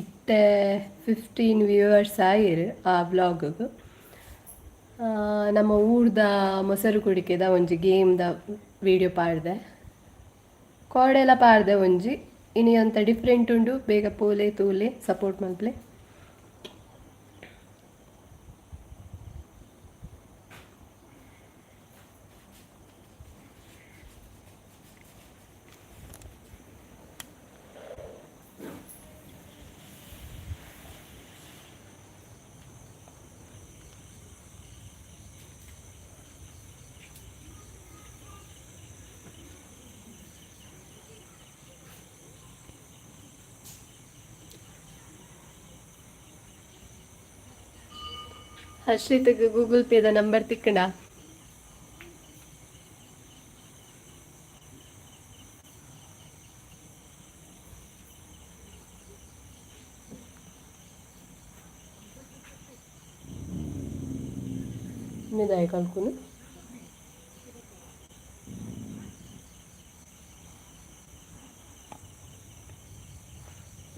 ಇತ್ತೆ 15 ವ್ಯೂವರ್ಸ್ ಆಯಿರು ಆ ವ್ಲಾಗ್ಗೆ ನಮ್ಮ ಊರ್ದ ಮೊಸರು ಕುಡಿಕೆದ ಒಂಜಿ ಗೇಮ್ದ ವಿಡಿಯೋ ಪಾಡ್ದೆ ಕೋಡೆಲ್ಲ ಪಾಡ್ದೆ ಒಂಜಿ ಇನಿ ಅಂತ ಡಿಫ್ರೆಂಟ್ ಉಂಡು ಬೇಗ ಪೋಲೆ ತೂಲೆ ಸಪೋರ್ಟ್ ಮಲ್ಪ್ಲೆ ಹರ್ಷಿತ್ಗೆ ಗೂಗಲ್ ಪೇದ ನಂಬರ್ ತಿಕ್ಕಣ ನಿದಾಯ ಕಲ್ಕುನು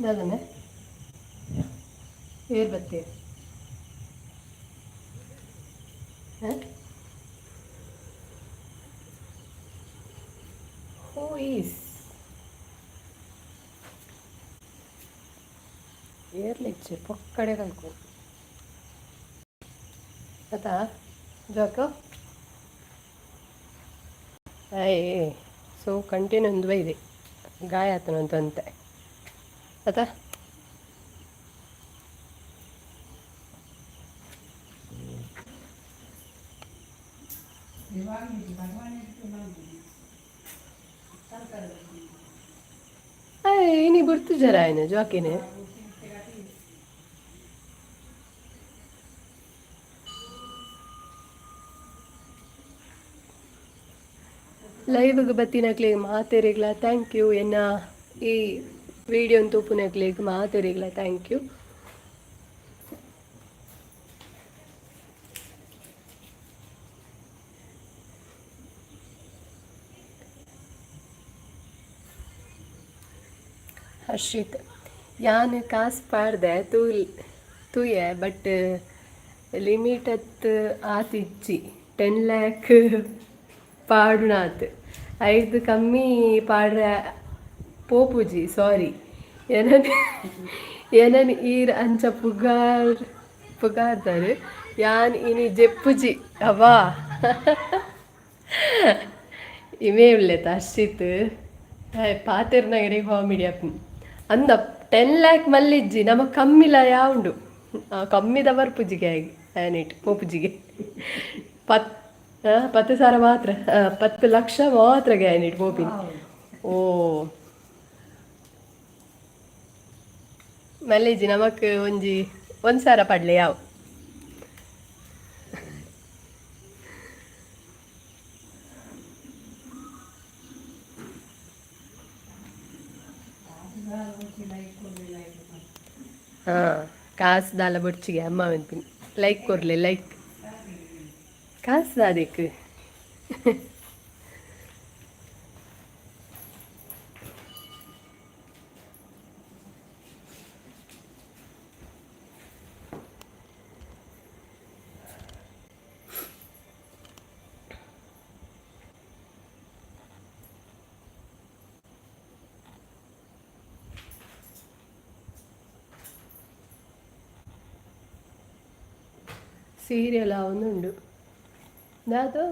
ದಾದನೆ ಏರ್ ಬತ್ತೆ Who is ಏರ್ಲಿಚ್ಚೆ ಪಕ್ಕಡೆ ಕಲ್ಕು ಆಯ್ತಾ ಜಾಕ ಸೊ ಕಂಟಿನ್ಯೂ ಒಂದು ಬೈದೆ ಗಾಯ ಆತನು ಅಂತಂತೆ ಆಯ್ತಾ ಇನಿ ಗುರ್ತು ಜರ ಆಯ್ನ ಜಾಕಿನೇ ಲೈವ್ಗೆ ಬತ್ತಿನಕ್ಲಿಗೆ ಮಾತೇರಿಗ್ಲ ಥ್ಯಾಂಕ್ ಯು ಎನ್ನ ಈ ವಿಡಿಯೋನ ತೂಪುನಕ್ಲಿಗೆ ಮಾತೇರಿಗ್ಲ ಥ್ಯಾಂಕ್ ಯು ಹರ್ಷಿತ್ ಯಾನ್ ಕಾಸು ಪಾಡ್ದೆ ತೂಯೆ ಬಟ್ ಲಿಮಿಟತ್ ಆತಿಚ್ಚಿ 10 lakh ಪಾಡುನಾತ್ 5 ಕಮ್ಮಿ ಪಾಡ್ರೆ ಪೋಪುಜಿ ಸಾರಿ ಏನನ್ ಈರ್ ಅಂಚ ಪುಗಾರ್ದಾರು ಯಾನ್ ಇನಿ ಜೆಪ್ಪುಜಿ ಅವ್ವಾ ಇವೇ ಉಳ್ಳೇತ ಹರ್ಷಿತ್ ಪಾತೆರ್ನಗರೆ ಕಾಮಿಡಿ ಅಪ್ ಅಂದ 10 lakh ಮಲ್ಲಿಜ್ಜಿ ನಮಗೆ ಕಮ್ಮಿಲ ಯಾವುಂಡು ಕಮ್ಮಿದ ಬರ್ಪುಜಿಗೆ ಆಗಿ ಆ್ಯನಿಟ್ ಪೋಪುಜಿಗೆ 10,000 ಮಾತ್ರ 10 ಲಕ್ಷ ಮಾತ್ರ ಗ್ಯಾನಿಟ್ ಪೋಪಿನಿ ಓ ಮಲ್ಲಿಜ್ಜಿ ನಮಕ್ ಒಂಜಿ 1,000 ಪಡ್ಲೆ ಯಾವ ಕಾಸು ದಾಲ ಬೊಡ್ಚಿಗೆ ಅಮ್ಮ ಅನ್ಪಿನಿ ಲೈಕ್ ಕೊರ್ಲೆ ಲೈಕ್ ಕಾಸು ದಾದಕ್ಕೆ ಸೀರಿಯಲ್ ಅವನುಂಡು ಅದು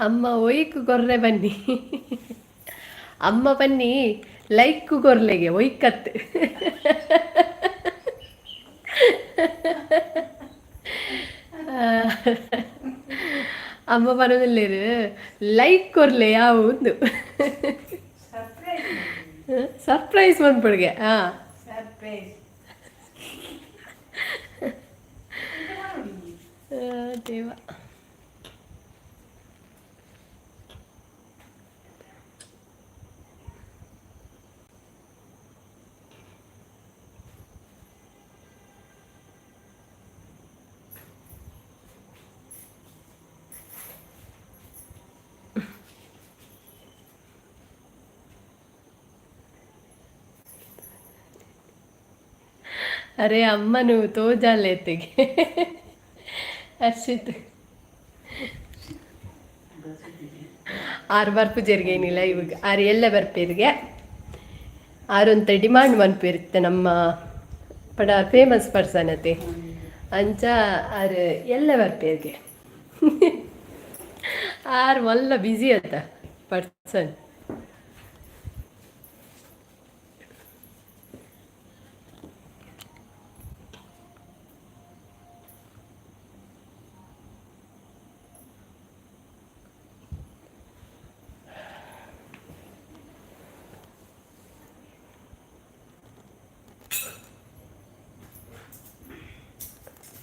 ಅಮ್ಮ ಒಯ್ಕು ಕೊರ್ರೆ ಬನ್ನಿ ಅಮ್ಮ ಬನ್ನಿ ಲೈಕ್ ಕೊರ್ಲೆಗೆ ಒಯ್ಕತ್ತು ಅಮ್ಮ ಬರೋದಿಲ್ಲೇರು ಲೈಕ್ ಕೊರ್ಲೆ ಯಾವ ಒಂದು ಸರ್ಪ್ರೈಸ್ ಬಂದ್ಬಿಡ್ಗೆ ದೇವ ಅರೆ ಅಮ್ಮನು ತೋಜಾಲೇತಿಗೆ ಹರ್ಷಿತ್ ಆರು ಬರ್ಪು ಜರ್ಗೇನಿಲ್ಲ ಇವಾಗ ಆರು ಎಲ್ಲ ಬರ್ಪೇರಿಗೆ ಆರೊಂತ ಡಿಮಾಂಡ್ ಮನ್ಪಿರುತ್ತೆ ನಮ್ಮ ಪಡ ಫೇಮಸ್ ಪರ್ಸನ್ ಅತೆ ಅಂಚ ಆರು ಎಲ್ಲ ಬರ್ಪೇರಿಗೆ ಆರು ಒಲ್ಲ ಬ್ಯುಸಿ ಅತ್ತ ಪರ್ಸನ್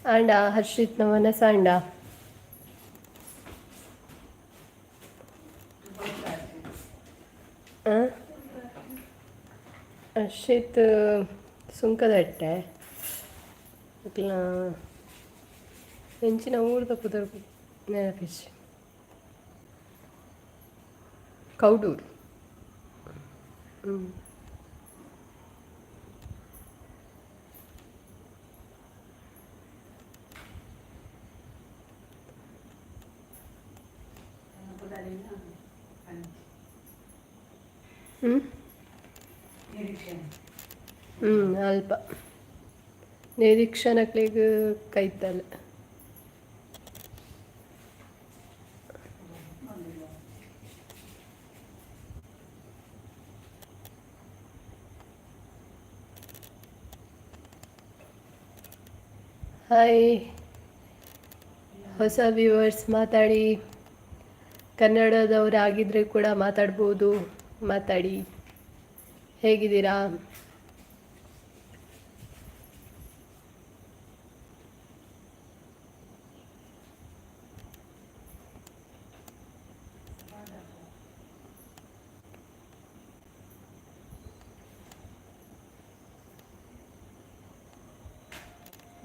ಆಂಡ ಹರ್ಷಿತ್ ನವನ ಸಾಂಡ ಹರ್ಷಿತ್ ಸುಂಕದಟ್ಟೆ ಹೆಂಚಿನ ಊರ್ದ ಕುದುರ್ ನೆನಪಿಸಿ ಕೌಡೂರು ಅಲ್ಪ ನಿರೀಕ್ಷಣಕ್ಲಿಗೆ ಕೈತಲ್ಲ ಹಾಯ್ ಹೊಸ ವ್ಯೂವರ್ಸ್ ಮಾತಾಡಿ ಕನ್ನಡದವರಾಗಿದ್ದರೆ ಕೂಡ ಮಾತಾಡ್ಬೋದು ಮಾತಾಡಿ ಹೇಗಿದ್ದೀರಾ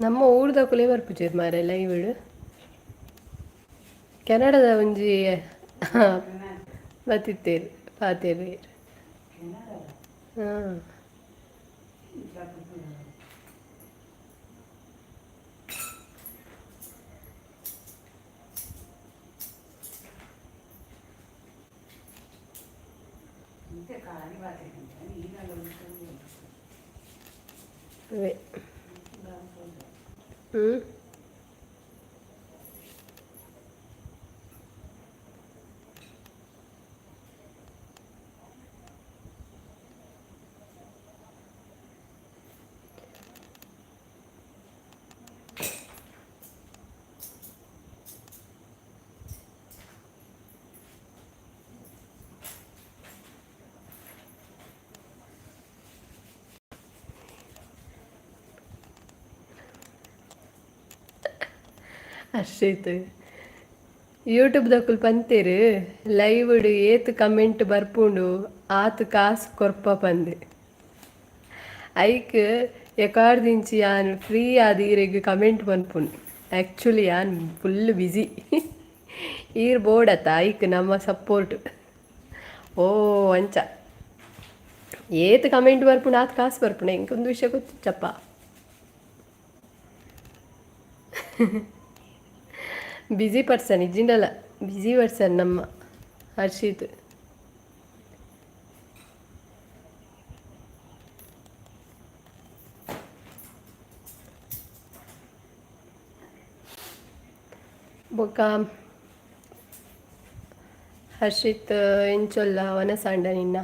ನಮ್ಮ ಊರ್ದ ಕುಲೆ ಬರ್ಪುಜೇರ್ ಮಾರೆಲ್ಲ ಇವಳು ಕೆನಡದ ಒಂಜಿ ಬತ್ತಿತ್ತೇರು ಪಾತೇರು ಹಾಂ ಅದೇ ಅಷ್ಟೈತು ಯೂಟ್ಯೂಬ್ದಕ್ಕುಲ್ ಪಂತೇರು ಲೈವ್ ಏತ್ ಕಮೆಂಟ್ ಬರ್ಪುಂಡು ಆತು ಕಾಸು ಕೊರ್ಪ ಪಂದೆ ಐಕ್ ಎಕಾರ್ದಿಂಚಿ ಯಾನ್ ಫ್ರೀ ಆದ ಈರೆಗ್ ಕಮೆಂಟ್ ಪನ್ಪುಂಡು ಆ್ಯಕ್ಚುಲಿ ಯಾನ್ ಫುಲ್ ಬ್ಯುಸಿ ಈರ್ ಬೋಡತ್ತ ಐಕ್ ನಮ್ಮ ಸಪೋರ್ಟ್ ಓ ಅಂಚ ಏತ್ ಕಮೆಂಟ್ ಬರ್ಪುಂಡು ಆತು ಕಾಸು ಬರ್ಪುಂಡು ಎಂಕೊಂದು ವಿಷಯ ಗೊತ್ತಿಚ್ಚಪ್ಪ ಬ್ಯುಸಿ ಪರ್ಸನ್ ಇಜ್ಜಿಂಡಲ್ಲ ಬ್ಯುಸಿ ಪರ್ಸನ್ ನಮ್ಮ ಹರ್ಷಿತ್ ಬೊಕ್ಕ ಹರ್ಷಿತ್ ಎಂಚೊಲ್ಲ ವನಸಾಂಡ ನಿನ್ನ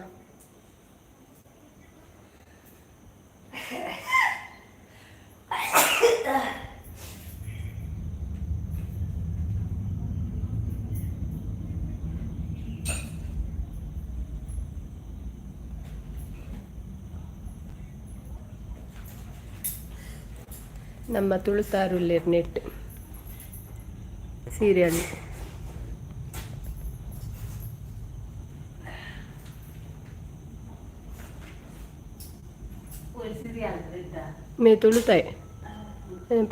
ನಮ್ಮ ತುಳುತಾರುಲ್ಲೇರ್ ನೆಟ್ ಸೀರಿಯಲ್ ಮೇ ತುಳುತಾಯ್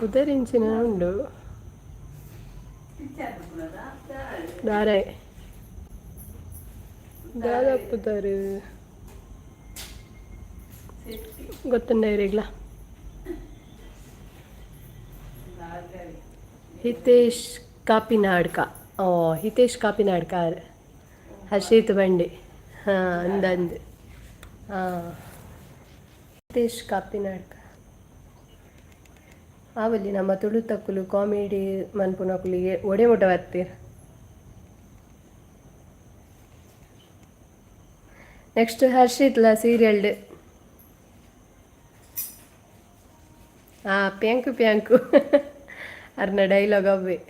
ಪುದರಿಂಚಿನ ಉಂಡು ದಾರಾಯ್ ದಾದಾಪುದಾರು ಗೊತ್ತುಂಡ ಇರಿಗ್ಲ ಹಿತೇಶ್ ಕಾಪಿನಾಡ್ಕ. ಓ ಹಿತೇಶ್ ಕಾಪಿನಾಡ್ಕ ಹರ್ಷಿತ್ ಬಂಡಿ ಹಾಂ ಅಂದಂದು ಹಾಂ ಹಿತೇಶ್ ಕಾಪಿನಾಡ್ಕ ಆವಲ್ಲಿ ನಮ್ಮ ತುಳುತಕ್ಕುಲು ಕಾಮಿಡಿ ಮನ್ಪುನಕುಲಿಗೆ ಒಡೆ ಮುಟ ಬರ್ತೀರ. ನೆಕ್ಸ್ಟ್ ಹರ್ಷಿತ್ಲ ಸೀರಿಯಲ್ಡ್ ಪ್ಯಾಂಕು ಪ್ಯಾಂಕು ಅರ್ನ ಡೈಲಾಗ್ ಅವೇ.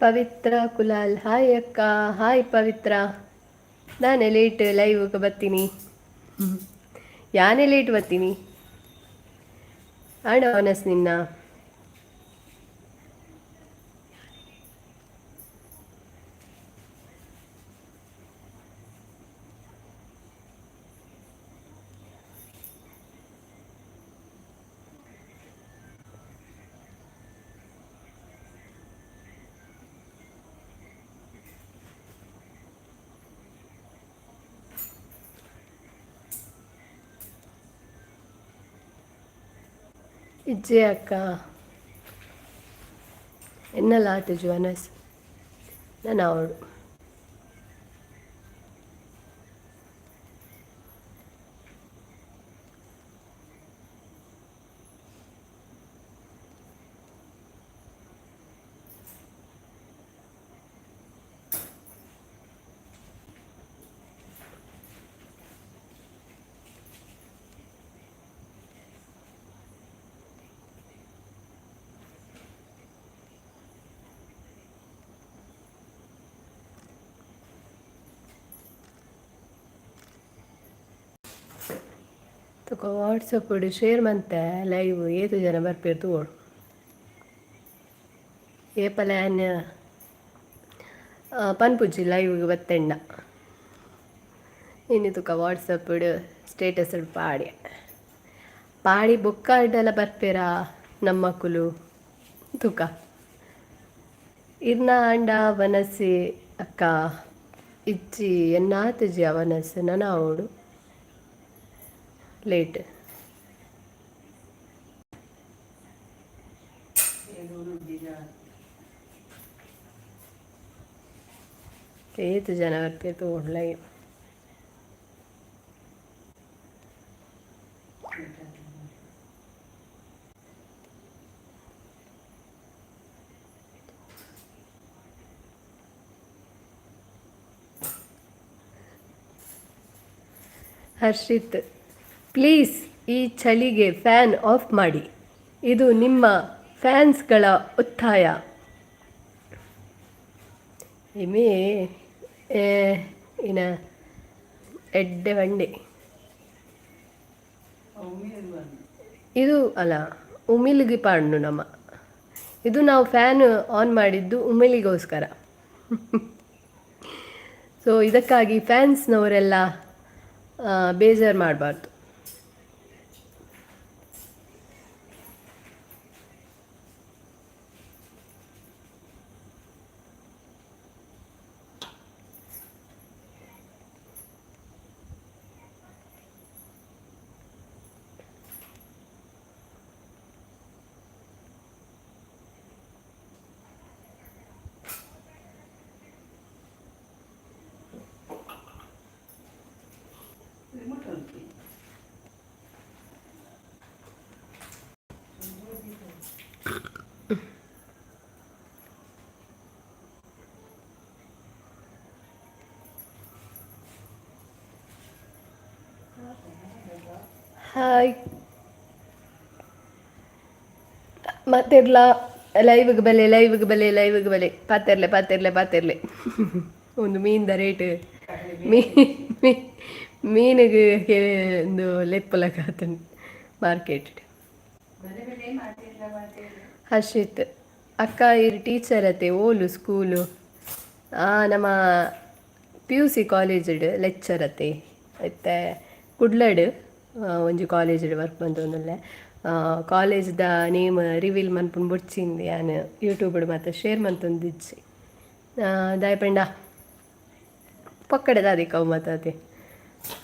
ಪವಿತ್ರ ಕುಲಾಲ್ ಹಾಯ್ ಅಕ್ಕ. ಹಾಯ್ ಪವಿತ್ರ. ನಾನೇ ಲೇಟ್ ಲೈವ್ಗೆ ಬರ್ತೀನಿ. ಯಾನೇ ಲೇಟ್ ಬರ್ತೀನಿ ಆಡ ಅವನಸ್ ನಿನ್ನ. ಇಜ್ಜೆ ಅಕ್ಕ ಎನ್ನಲ್ಲ ಆಟ ಜುವನಸ್ ನಾನು ಅವಳು. ತಗೋ ವಾಟ್ಸಪ್ ಶೇರ್ ಮಂತೆ ಲೈವ್ ಏತು ಜನ ಬರ್ಪೇರು ತಗೋಡು ಏ ಪ್ಲ್ಯಾನ್ ಪನ್ಪುಜಿ ಲೈವ್ಗೆ ಬತ್ತೆಂಡ ಇನ್ನು ತುಕ ವಾಟ್ಸಪ್ ಸ್ಟೇಟಸ್ ಪಾಡಿ ಪಾಡಿ ಬೊಕ್ಕ ಅಡ್ಡೆಲ್ಲ ಬರ್ಪೇರ ನಮ್ಮ ಮಕ್ಕಳು ತುಕ ಇರ್ನ ಅಂಡ ವನಸ್ಸಿ ಅಕ್ಕ ಇಜ್ಜಿ ಎನ್ನಾತಜಿ ಅವನಸ್ ನನ ಅವಡು ಲೇಟ್ ಏತು ಜನ ಬರ್ತಿತ್ತು ಒಳ್ಳೆ. ಹರ್ಷಿತ್ ಪ್ಲೀಸ್ ಈ ಚಳಿಗೆ ಫ್ಯಾನ್ ಆಫ್ ಮಾಡಿ, ಇದು ನಿಮ್ಮ ಫ್ಯಾನ್ಸ್ಗಳ ಒತ್ತಾಯ. ಇಮೇ ಇನ ಎಡ್ಡೆ ಬಂಡೆ ಇದು ಅಲ್ಲ ಉಮಿಲಿಗೆ ಪಾಡ್ನು ನಮ್ಮ ಇದು ನಾವು ಫ್ಯಾನ್ ಆನ್ ಮಾಡಿದ್ದು ಉಮಿಲಿಗೋಸ್ಕರ. ಸೊ ಇದಕ್ಕಾಗಿ ಫ್ಯಾನ್ಸ್ನವರೆಲ್ಲ ಬೇಜಾರು ಮಾಡಬಾರ್ದು. ಹಾಯ್ ಮತ್ತಿರ್ಲ ಲೈವ್ಗೆ ಬಲೆ ಪಾತಿರ್ಲೆ ಒಂದು ಮೀನ್ದ ರೇಟ್ ಮೀನಿಗೆ ಒಂದು ಲೆಪ್ಪಲಕಾತ ಮಾರ್ಕೆಟ್. ಹರ್ಷಿತ್ ಅಕ್ಕ ಇರು ಟೀಚರ್ ಅತ್ತೆ ಓಲು ಸ್ಕೂಲು ನಮ್ಮ PUC ಕಾಲೇಜ್ಡ್ ಲೆಕ್ಚರ್ ಅತ್ತೆ ಮತ್ತೆ ಕುಡ್ಲಡ್ ಒಂಜಿ ಕಾಲೇಜ್ಡ್ ವರ್ಕ್ ಬಂದೊಂದುಲ್ಲೆ ಕಾಲೇಜ್ದ ನೇಮ್ ರಿವೀಲ್ ಮನ್ಪುಂಡು ಬೊಚ್ಚಿಂದು ಯಾನು ಯೂಟ್ಯೂಬ್ಡ್ ಮಾತ್ರ ಶೇರ್ ಮಂತೊಂದಿಜ್ಜಿ ದಾಯಪಂಡ ಪಕ್ಕಡೆ ದಾದಿ ಕವು ಮಾತಾತೆ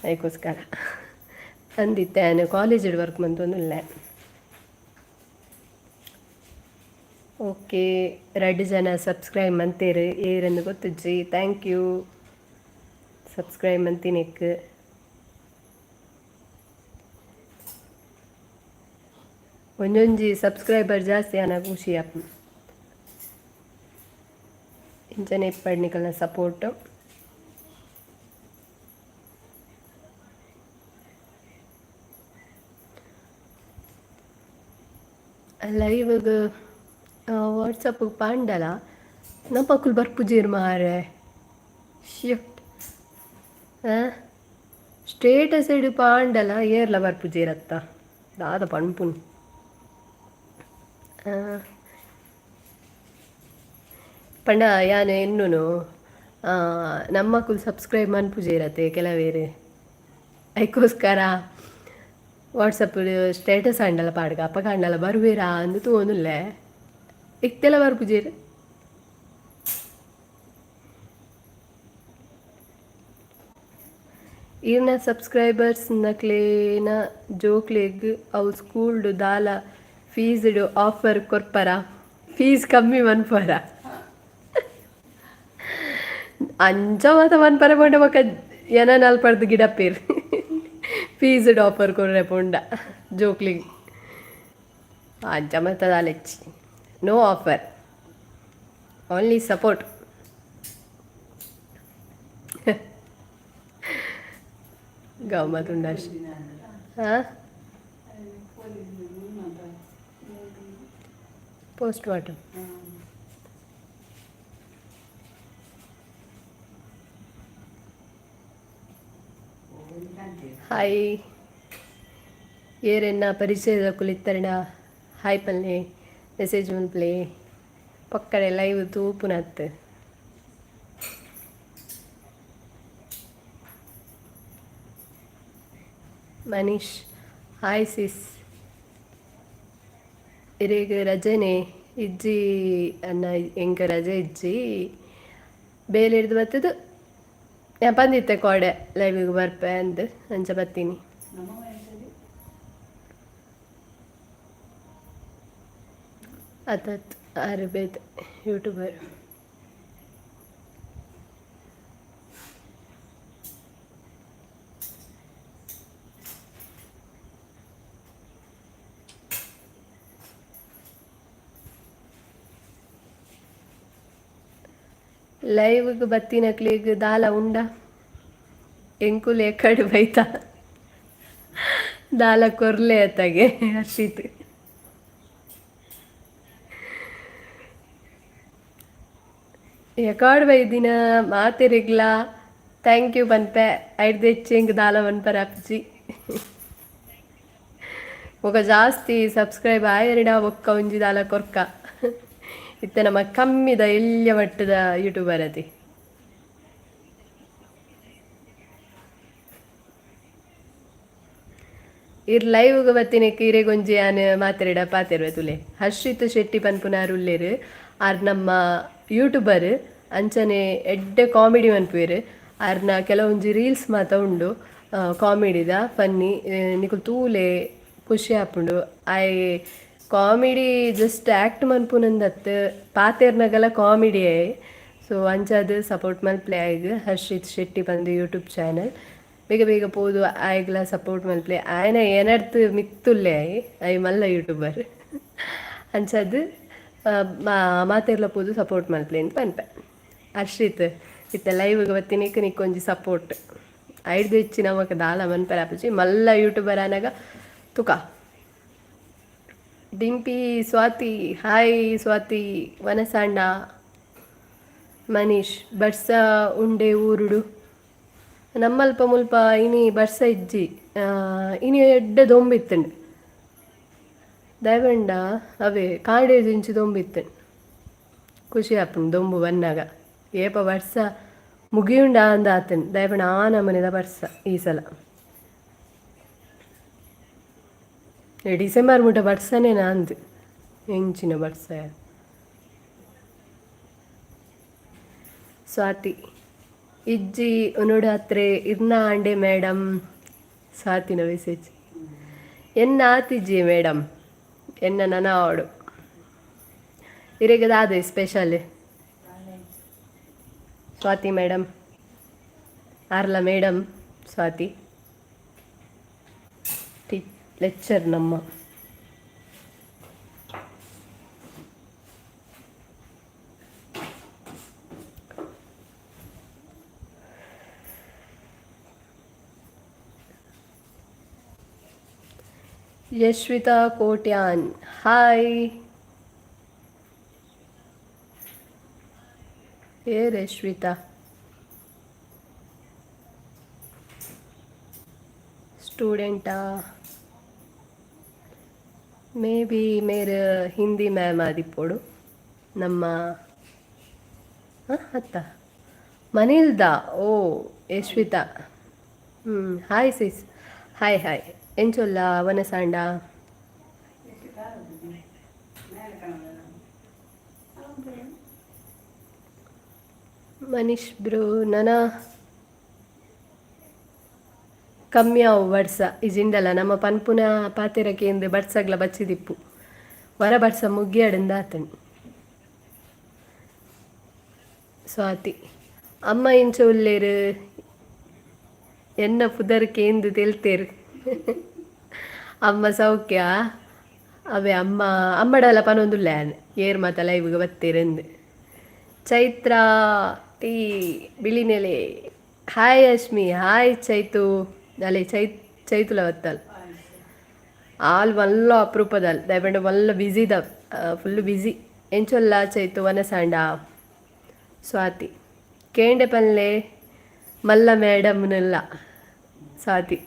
ಅದಕ್ಕೋಸ್ಕರ ಅಂದಿತ್ತೆ ನಾನು ಕಾಲೇಜ್ಡ್ ವರ್ಕ್ ಮಂತೊಂದುಲ್ಲೆ ಓಕೆ 2 ಜನ ಸಬ್ಸ್ಕ್ರೈಬ್ ಮಂತೇರು ಏರೆಂದು ಗೊತ್ತುಜ್ಜಿ ಥ್ಯಾಂಕ್ ಯು ಸಬ್ಸ್ಕ್ರೈಬ್ ಮಂತಿನಿಕ್ ಒಂಜೊಂಜಿ ಸಬ್ಸ್ಕ್ರೈಬರ್ ಜಾಸ್ತಿ ಆನ ಖುಷಿ ಆಪ್ ಇಂಚನೆ ಇಪ್ಪಡ್ನಿಕಲ್ನ ಸಪೋರ್ಟು ಲೈವ್ಗೆ ವಾಟ್ಸಪ್ ಪಾಂಡಲ ನಮ್ಮಕ್ಕಳು ಬರ್ಪುಜೀರ್ ಮಾರೆ ಶಿಫ್ಟ್ ಸ್ಟೇಟಸ್ ಇಡು ಪಾಂಡಲ ಏರ್ಲ ಬರ್ಪುಜೀರತ್ತ ದಾದ ಪಣ್ಪುನ್ ಪಂಡ ಯಾನು ಎನ್ನುನು ನಮ್ಮಕ್ಕಳು ಸಬ್ಸ್ಕ್ರೈಬ್ ಮನ್ಪುಜೀರತ್ತೆ ಕೆಲವೇರು ಅದಕ್ಕೋಸ್ಕರ ವಾಟ್ಸಪ್ ಸ್ಟೇಟಸ್ ಆಂಡಲ ಪಾಡ್ಗ ಅಪ್ಪ ಕಾಂಡಲ ಬರುವೇರಾ ಅಂದು ತೋನುಲ್ಲೆ ಇಕ್ತೆಲ್ಲ ಬರ್ಪುಜೀರ್ ಈರ್ನ ಸಬ್ಸ್ಕ್ರೈಬರ್ಸ್ ನಕ್ಲೇನ ಜೋಕ್ಲೆಗ್ ಅವು ಸ್ಕೂಲ್ಡು ದಾಲ ಫೀಸ್ಡು ಆಫರ್ ಕೊರ್ಪರ ಫೀಸ್ ಕಮ್ಮಿ ಮನ್ಪರ ಅಂಚ ಮಾತ ಮನ್ಪರ ಪೋಂಡ ಮಕ್ಕ ಏನ ನಲ್ಪಡ್ದು ಗಿಡಪ್ಪೇರು ಫೀಸ್ಡ್ ಆಫರ್ ಕೊರ್ರೆ ಪೋಂಡ ಜೋಕ್ಲಿಗ್ ಅಂಚ ಮಾತ ದಾಲೆಚ್ಚಿ ನೋ ಆಫರ್ ಓನ್ಲಿ ಸಪೋರ್ಟ್ ಗಮ್ಮತ್ತುಂಡ ಹಾಂ ಪೋಸ್ಟ್ ಮಾರ್ಟಮ್ ಹಾಯ್ ಏರೆನ್ನ ಪರಿಚಯದ ಕುಲಿತ್ತರಣ ಹಾಯ್ ಪಲ್ಲೆ ಮೆಸೇಜ್ ಮಲ್ಪ್ಲೆ ಪಕ್ಕಡೆ ಲೈವ್ ತೂಪುನತ್ ಮನೀಶ್ ಹಾಯ್ ಸಿಸ್ ಇರೇಗ ರಜೆನೆ ಇಜ್ಜಿ ಅನ್ನ ಎಂಕ ರಜೆ ಇಜ್ಜಿ ಬೇಲೆ ಹಿಡ್ದು ಬರ್ತದು ഞാൻ പന്നിത്തെ കോടെ ലൈവിಗೆ ಬರ್ಪೆ ಅಂದು ಅಂಚ ಬತ್ತೀನಿ ಅತತ್ ಅರ್ಬೇದ್ ಯೂಟ್ಯೂಬರ್ ಲೈವ್ಗೆ ಬತ್ತಿನಕ್ಲಿಗ್ ದಾಲ ಉಂಡ ಎಂಕುಲೆ ಕಡು ಬೈತ ದಾಲ ಕೊರ್ಲೆ ಅತ್ತಗೆ ಹರ್ಷಿತ್ ಎಕಾಡ್ ಬೈದಿನ ಮಾತೆರಿಗ್ಲ ಥ್ಯಾಂಕ್ ಯು ಪನ್ಪೆ ಐಡ್ದು ಹೆಚ್ಚಿಂಗ್ ದಾಲ ಪನ್ಪರ ಅಪ್ಜಿ ಒಗ ಜಾಸ್ತಿ ಸಬ್ಸ್ಕ್ರೈಬ್ ಆಯರಿಡ ಒಕ್ಕ ಒಂಜಿ ದಾಲ ಕೊರ್ಕ ಇತ್ತೆ ನಮ್ಮ ಕಮ್ಮಿದ ಎಲ್ಯ ಮಟ್ಟದ ಯೂಟ್ಯೂಬರ್ ಅತಿ ಇರ್ ಲೈವ್ಗೆ ಬತ್ತಿನಕ್ಕೆ ಇರೆಗೊಂಜಿ ಆನೆ ಮಾತಾಡ ಪಾತೆರ್ವೆ ತುಲೆ ಹರ್ಷಿತ್ ಶೆಟ್ಟಿ ಪನ್ಪುನಾರು ಉಲ್ಲೇರು ಆರ್ ನಮ್ಮ ಯೂಟ್ಯೂಬರ್ ಅಂಚನೆ ಎಡ್ಡೆ ಕಾಮಿಡಿ ಮನ್ಪುವೆರು ಆರ್ನ ಕೆಲವೊಂಜಿ ರೀಲ್ಸ್ ಮಾತ ಉಂಡು ಕಾಮಿಡಿದ ಫನ್ನಿ ನಿಕುಲು ತೂಲೆ ಖುಷಿ ಆಪುಂಡು ಆಯ್ ಕಾಮಿಡಿ ಜಸ್ಟ್ ಆ್ಯಕ್ಟ್ ಮನ್ಪುನಂದತ್ತು ಪಾತೆರ್ನಗಲ ಕಾಮಿಡಿಯೇ ಸೊ ಅಂಚದು ಸಪೋರ್ಟ್ ಮಲ್ಪ್ಲೆ ಆಯ್ಗ ಹರ್ಷಿತ್ ಶೆಟ್ಟಿ ಬಂದು ಯೂಟ್ಯೂಬ್ ಚಾನಲ್ ಬೇಗ ಬೇಗ ಪೋದು ಆಯ್ಗ್ಲ ಸಪೋರ್ಟ್ ಮಲ್ಪ್ಲೆ ಆಯ್ನ ಏನರ್ತು ಮಿತ್ತುಲ್ಲೆ ಆಯ್ ಮಲ್ಲ ಯೂಟ್ಯೂಬರ್ ಅಂಚದು ಮಾತೆರ್ಲ ಪೋದು ಸಪೋರ್ಟ್ ಮಲ್ಪ್ಲೆ ಅಂತ ಪನ್ಪೆ ಹರ್ಷಿತ್ ಇತ್ತ ಲೈವ್ಗೆ ಬತ್ತಿನಿಕ್ ನಿಕ್ಕೊಂಜಿ ಸಪೋರ್ಟ್ ಐಡ್ದು ಹೆಚ್ಚಿನ ನಮಕ್ ದಾಲ ಮನ್ಪರ ಆಪುಜಿ ಮಲ್ಲ ಯೂಟ್ಯೂಬರ್ ಆನಾಗ ತುಕ ಡಿಂಪಿ ಸ್ವಾತಿ ಹಾಯ್ ಸ್ವಾತಿ ವನಸಾಂಡ ಮನೀಶ್ ಬರ್ಸ ಉಂಡೆ ಊರುಡು ನಮ್ಮಲ್ಪ ಮುಲ್ಪ ಇನಿ ಬರ್ಸ ಇಜ್ಜಿ ಇನಿ ಎಡ್ಡ ದೊಂಬಿತ್ತಂಡು ದಯವಂಡ ಅವೇ ಕಾಂಡೇಜ್ ಇಂಚು ದೊಂಬಿತ್ತಂಡು ಖುಷಿ ಆಪುಂಡು ದೊಂಬು ಬನ್ನಾಗ ಏಪ ವರ್ಷ ಮುಗಿಯುಂಡ ಅಂದ ಆತನು ದಯಪಣ ಆ ನಮನೆದ ವರ್ಷ ಈ ಸಲ ಡಿಸೆಂಬರ್ ಮುಟ್ಟ ಬರ್ಸನೇ ಅಂದು ಹೆಂಚಿನ ಬರ್ಸ ಸ್ವಾತಿ ಇಜ್ಜಿ ಉನುಡು ಹತ್ರೆ ಇರ್ನ ಆಂಡೆ ಮೇಡಮ್ ಸ್ವಾತಿನ ಮೆಸೇಜ್ ಎನ್ನ ಆತಿಜ್ಜಿ ಮೇಡಮ್ ಎನ್ನ ನನ ಆಡು ಇರೆಗದಾದೆ ಸ್ಪೆಷಲ್ ಸ್ವಾತಿ ಮೇಡಮ್ ಆರ್ಲ ಮೇಡಮ್ ಸ್ವಾತಿ ಲೆಕ್ಚರ್ ನಮ್ಮ ಯಶ್ವಿತಾ ಕೋಟ್ಯಾನ್ ಹಾಯ್ ए रश्विता स्टूडेंटा मे बी मेरे हिंदी मैम आदिपोಡು ನಮ್ಮ ಅತ್ತ ಮನಿಲ್ದ ಓ Yashwitha hi sis hi hi ಎಂಚೊಲ್ಲ ವನಸಾಂಡ ಮನೀಶ್ ಬ್ರೋ ನನ ಕಮ್ಮಿ ಅವು ಬಡ್ಸ ಇಜಿಂಡಲ್ಲ ನಮ್ಮ ಪನ್ಪುನ ಪಾತೆರಕ್ಕೆ ಎಂದು ಬಡ್ಸಗ್ಲ ಬಚ್ಚಿದಿಪ್ಪು ಹೊರ ಬಡ್ಸ ಮುಗ್ಗಿಯಡಿಂದ ಆತನು ಸ್ವಾತಿ ಅಮ್ಮ ಇಂಚ ಉಲ್ಲೇರು ಎನ್ನ ಪುದರ್ಕೆ ಎಂದು ತೆಲ್ತೇರು ಅಮ್ಮ ಸೌಖ್ಯ ಅವೇ ಅಮ್ಮಡಲ್ಲ ಪನೊಂದುಲ್ಲ ಏರ್ ಮಾತ ಲೈವ್ಗೆ ಬತ್ತೇರೆಂದು Chaitra T Bilinele hi Ashmi hi Chaitu ಅಲೆ ಚೈತುಲ ಬತ್ತಲ್ ಆಲ್ ಮಲ್ಲ ಅಪರೂಪದಲ್ ದಯಪಂಡ ಮಲ್ಲ ಬಿಸಿದ ಫುಲ್ಲು ಬಿಸಿ ಎಂಚೊಲ್ಲ ಚೈತು ವನಸಾಂಡ ಸ್ವಾತಿ ಕೇಂಡೆ ಪಲ್ಲೆ ಮಲ್ಲ ಮೇಡಮ್ನೆಲ್ಲ ಸ್ವಾತಿ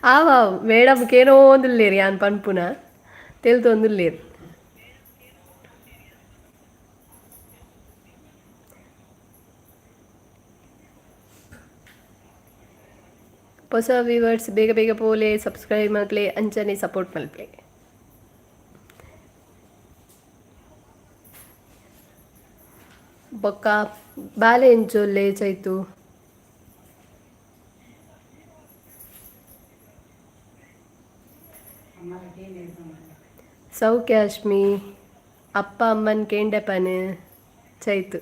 ಆವ ಮೇಡಮ್ಗೇನೋ ಒಂದುಲ್ಲೇರಿ ಯಾನ್ ಪನ್ಪುನ ತೆಲ್ತೊಂದುಲ್ಲೇರು ಹೊಸ ವ್ಯೂವರ್ಸ್ ಬೇಗ ಬೇಗ ಪೋಲೆ ಸಬ್ಸ್ಕ್ರೈಬ್ ಮಲ್ಪ್ಲೆ ಅಂಚನೆ ಸಪೋರ್ಟ್ ಮಲ್ಪ್ಲೆ ಬೊಕ್ಕ ಬಾಲೆ ಎಂಚೊಲ್ಲೆ ಚೈತು ಸೌಖ್ಯ ಅಶ್ಮಿ ಅಪ್ಪ ಅಮ್ಮನ ಕೇಂಡೆಪನ್ ಚೈತು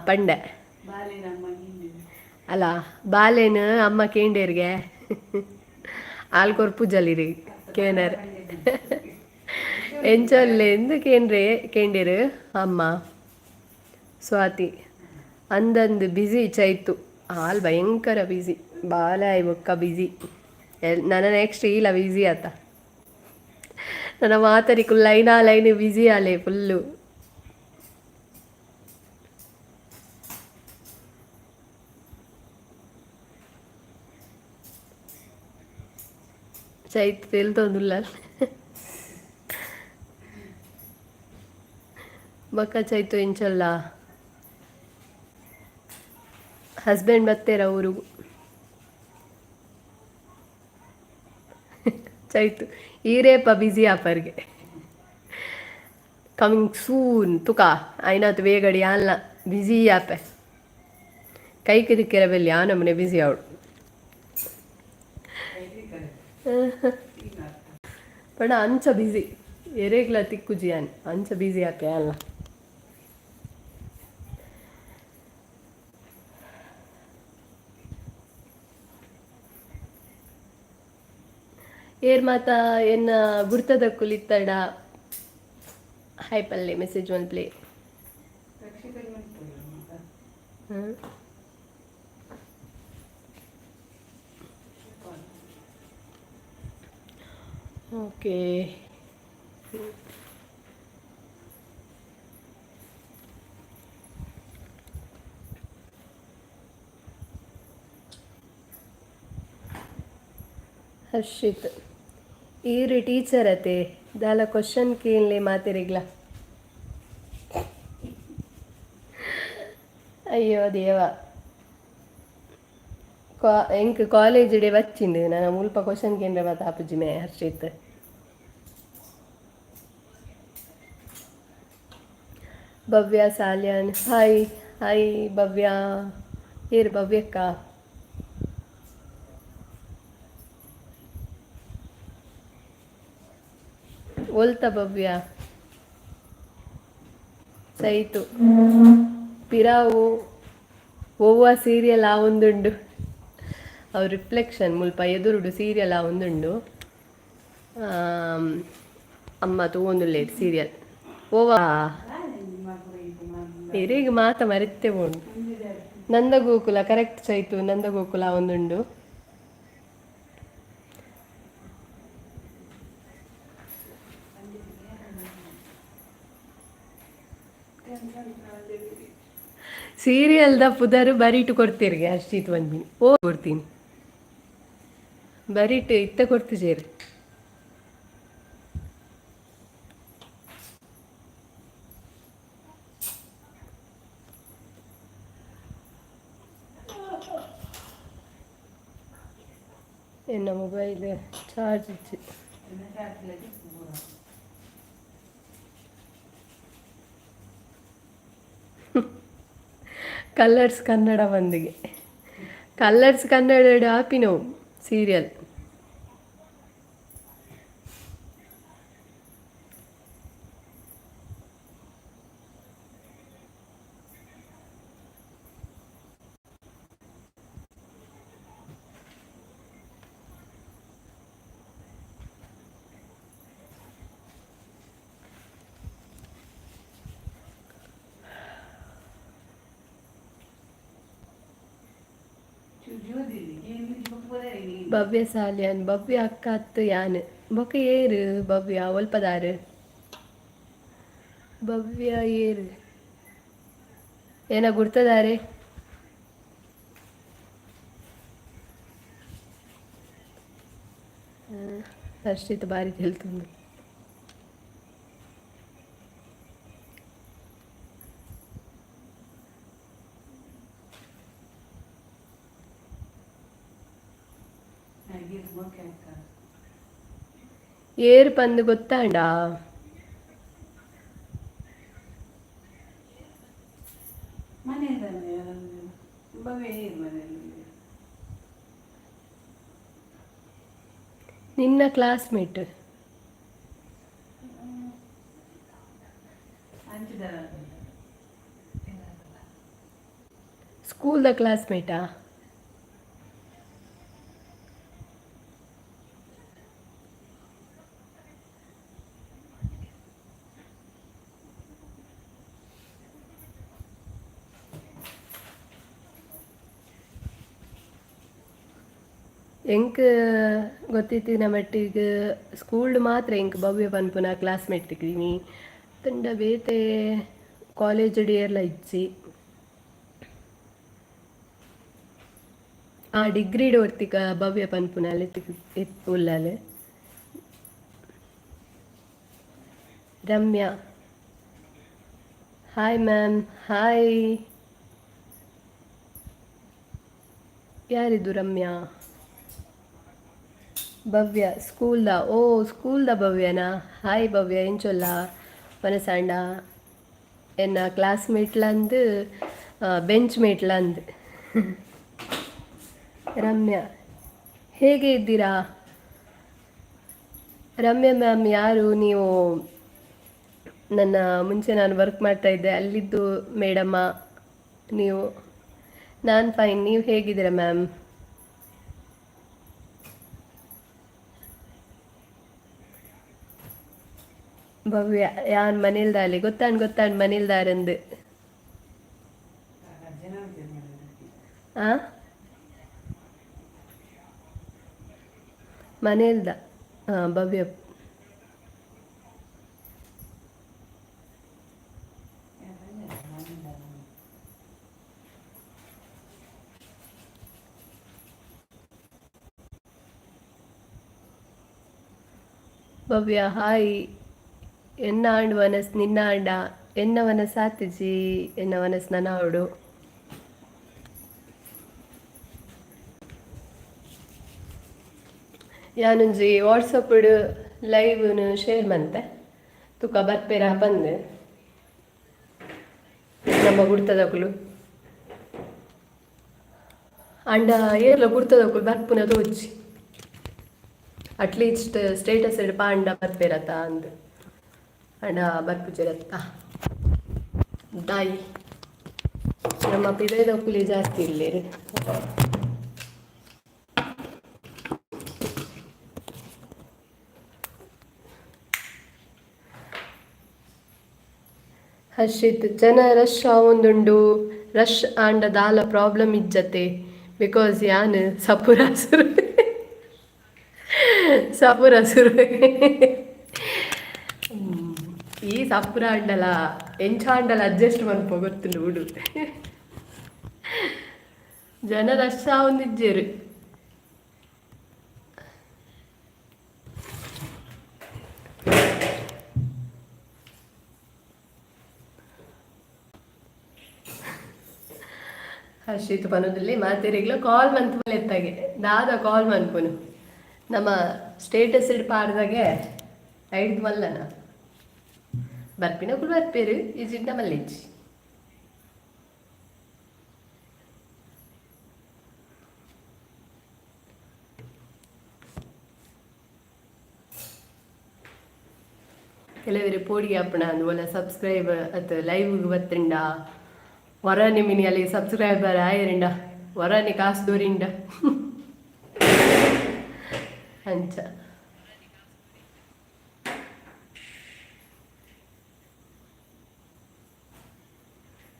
ಪಂಡೆ ಅಲ್ಲ ಬಾಲೇನು ಅಮ್ಮ ಕೇಂಡೇರ್ಗೆ ಆಲ್ಕೋರ್ ಪೂಜಲಿರಿ ಕೇನರ್ ಎಂಚೊಲ್ಲೆ ಎಂದು ಕೇಂಡೇರು ಅಮ್ಮ ಸ್ವಾತಿ ಅಂದಂದು ಬಿಸಿ ಚೈತು ಆಲ್ ಭಯಂಕರ ಬಿಸಿ ಬಾಲಾಯ್ ಬೊಕ್ಕ ಬಿಸಿ ನನ್ನ ನೆಕ್ಸ್ಟ್ ಇಲ್ಲ ಬಿಸಿ ಆತ ನನ್ನ ಮಾತರಿಕು ಲೈನ್ ಬಿಸಿ ಆಲೆ ಫುಲ್ಲು ಚೈತ್ ತೇಲ್ತೊಂದುಲ್ಲ ಬಕ್ಕ ಚೈತು ಎಂಚಲ್ಲ ಹಸ್ಬೆಂಡ್ ಬತ್ತೇರ ಊರಿಗೂ ಚೈತು ಈರೇಪ ಬಿಸಿ ಆಪರ್ಗೆ ಕಮಿಂಗ್ ಸೂನ್ ತುಕ ಐನಾತ್ ವೇಗಡಿ ಅಲ್ಲ ಬಿಸಿ ಆಪೆ ಕೈಗೆ ದಿಕ್ಕಿರ ಬೆಲ್ಲಿ ಆ ನಮ್ಮನೆ ಬಿಸಿ ಅವಳು ಪಣ ಅಂಚ ಬಿಸಿ ಎರೆಗ್ಲ ತಿಕ್ಕುಜಿ ಅನ್ ಅಂಚ ಬಿಸಿ ಆಪೆ ಅಲ್ಲ ಏರ್ ಮಾತ ಎನ್ನ ಗುರ್ತದ ಕುಲಿತಡ ಹೈಪಲ್ಲೆ ಮೆಸೇಜ್ ಒನ್ ಪ್ಲೇ ಓಕೆ ಹರ್ಷಿತ್ ಈರು ಟೀಚರ್ ಅತೆ ದಾಲ ಕ್ವಶನ್ ಕೇಳಲೆ ಮಾತಿರಿಗ್ಲ అయ్యో దేవా ఇంక కాలేజ్ డే వచ్చింది నేను ముల్ప క్వశ్చన్ కేంద్ర తాపుజిమే హర్షిత్ ಭವ್ಯ ಸಾಲ್ಯಾನ್ ಹಾಯ್ ಹಾಯ್ ಭವ್ಯ ಏರು ಭವ್ಯಕ್ಕ ಒಲ್ತ ಭವ್ಯ ಸೈತು ಪಿರಾವು ಓವ ಸೀರಿಯಲ್ ಆ ಒಂದುಂಡು ಅವು ರಿಫ್ಲೆಕ್ಷನ್ ಮುಲ್ಪ ಎದುರುಡು ಸೀರಿಯಲ್ ಆ ಒಂದುಂಡು ಅಮ್ಮ ತಗೊಂದುಲ್ಲೇರು ಸೀರಿಯಲ್ ಓವಾ ಹಿರಿಗೆ ಮಾತ ಮರೆತೆ ಉಂಡು ನಂದಗೋಕುಲ ಕರೆಕ್ಟ್ ಸೈತು ನಂದಗೋಕುಲ ಒಂದುಂಡು ಸೀರಿಯಲ್ದ ಪುದರು ಬರೀಟು ಕೊಡ್ತೀರಿಗೆ ಅಷ್ಟಿತ್ತು ಬಂದಿನಿ ಓ ಕೊಡ್ತೀನಿ ಬರೀಟು ಇತ್ತ ಕೊಡ್ತಿದ್ದೀರಿ என்ன மொபைலு சார்ஜ் ಕಲರ್ಸ್ ಕನ್ನಡ ಬಂದಿಗೆ ಕಲರ್ಸ್ ಕನ್ನಡ ಆಪಿನವು ಸೀರಿಯಲ್ ಭವ್ಯ ಸಾಲ್ಯಾನ್ ಭವ್ಯ ಅಕ್ಕ ಅತ್ತು ಯಾನ್ ಬೊಕ ಏರು ಭವ್ಯ ಒಲ್ಪದಾರು ಭವ್ಯ ಏರು ಏನ ಗುರ್ತದಾರೆ ಹರ್ಷಿತ್ ಬಾರಿ ಹೇಳ್ತುಂಡು ಏರು ಪಂದು ಗೊತ್ತಾಂಡ ನಿನ್ನ ಕ್ಲಾಸ್ಮೇಟ್ ಸ್ಕೂಲ್ದ ಕ್ಲಾಸ್ಮೇಟಾ ಎಂಕ್ ಗೊತ್ತಿತ್ತಿನ ಮಟ್ಟಿಗೆ ಸ್ಕೂಲ್ಡ್ ಮಾತ್ರ ಎಂಕ್ ಭವ್ಯ ಪನ್ಪುನ ಕ್ಲಾಸ್ಮೇಟ್ ತಿಕ್ಕಿನಿ ತಂಡ ಬೇತೆ ಕಾಲೇಜ್ ಡಿಯರ್ಲ ಇಜ್ಜಿ ಆ ಡಿಗ್ರಿಡ್ ಒರ್ತಿಕ ಭವ್ಯ ಪನ್ಪುನಾಲೆ ಉಲ್ಲಾಲೆ ರಮ್ಯಾ ಹಾಯ್ ಮ್ಯಾಮ್ ಹಾಯ್ ಯಾರಿದು ರಮ್ಯಾ ಭವ್ಯ ಸ್ಕೂಲ್ದ ಓ ಸ್ಕೂಲ್ದ ಭವ್ಯನಾ ಹಾಯ್ ಭವ್ಯ ಎಂಚೊಲ್ಲ ಮನಸಾಂಡ ಎನ್ನ ಕ್ಲಾಸ್ಮೇಟ್ಲಂದು ಬೆಂಚ್ ಮೇಟ್ಲಂದು ರಮ್ಯಾ ಹೇಗೆ ಇದ್ದೀರಾ ರಮ್ಯಾ ಮ್ಯಾಮ್ ಯಾರು ನೀವು ನನ್ನ ಮುಂಚೆ ನಾನು ವರ್ಕ್ ಮಾಡ್ತಾ ಇದ್ದೆ ಅಲ್ಲಿದ್ದು ಮೇಡಮ್ಮ ನೀವು ನಾನು ಫೈನ್ ನೀವು ಹೇಗಿದ್ದೀರಾ ಮ್ಯಾಮ್ ಭವ್ಯ ಯಾನ್ ಮನೇಲ್ದಾಲಿ ಗೊತ್ತಾಂಡ್ ಮನೇಲ್ದಾರಂದು ಆ ಮನೇಲ್ದ ಭವ್ಯ ಭವ್ಯ ಹಾಯ್ ಎನ್ನ ಆಂಡ್ ವನಸ್ ನಿನ್ನ ಆಂಡ ಎನ್ನ ವನಸ್ ಆತಿಜಿ ಎನ್ನ ವನಸ್ ನನಾವಡು ಯಾನೊಂಜಿ ವಾಟ್ಸಪ್ ಲೈವ್ನು ಶೇರ್ ಮಂತೆ ತುಕ ಬರ್ಪೇರ ಬಂದು ನಮ್ಮ ಗುಡ್ತದಕುಲು ಅಂಡ ಏರ್ಲ ಗುಡ್ತದಕುಲು ಬರ್ಪುನ ತೋಜಿ ಅಟ್ಲೀಸ್ಟ್ ಸ್ಟೇಟಸ್ ಪಾಂಡ ಬರ್ಪೇರತ್ತ ಅಂದು ಅಂಡ ಬರ್ಪುಜಿರತ್ತ ದಾಯಿ ನಮ್ಮ ಪಿದೈದಕುಲಿ ಜಾಸ್ತಿ ಇಲ್ಲೇರಿ ಹರ್ಷಿತ್ ಜನ ರಶ್ ಆವೊಂದುಂಡು ರಶ್ ಆಂಡ ದಾಲ ಪ್ರಾಬ್ಲಮ್ ಇಜ್ಜತೆ ಬಿಕಾಸ್ ಯಾನ್ ಸಪುರಾಸುರು ಸಪುರಸುರು ಈ ಸಪುರ ಅಂಡಲ ಎಂಚ ಅಂಡಲ ಅಡ್ಜಸ್ಟ್ ಮನ್ಪೊ ಗೊತ್ತುಂಡು ಉಡು ಜನ ರಶ್ ಆವೊಂದಿಜ್ಜೆರು ಹರ್ಷಿತ್ ಪನೋದಲ್ಲಿ ಮಾತೆರಿಗ್ಲ ಕಾಲ್ ಮಂತ್ ಮೇಲೆ ಎತ್ತಾಗೆ ದಾದ ಕಾಲ್ ಮನ್ಪುನು ನಮ್ಮ ಸ್ಟೇಟಸ್ ಪಾಡ್ದಾಗೆ ಐದು ಮಲ್ಲನ ಬರ್ಪಿನ ಕುಲ್ ಬರ್ಪೇರು ಈಜಿಂದ ಮಲ್ಲಿಜ್ಜಿ ಕೆಲವರೆ ಪೋಡಿಗೆ ಅಪ್ಪಣ ಅಂದುವಲ್ಲ ಸಬ್ಸ್ಕ್ರೈಬ್ ಅತ್ ಲೈವ್ಗೆ ಬತ್ತಂಡ ವರಾನಿ ಮಿನಿ ಅಲ್ಲಿ ಸಬ್ಸ್ಕ್ರೈಬರ್ ಆಯರಿಂಡ ವರಾನಿ ಕಾಸು ದೂರಿಂಡ ಅಂಚ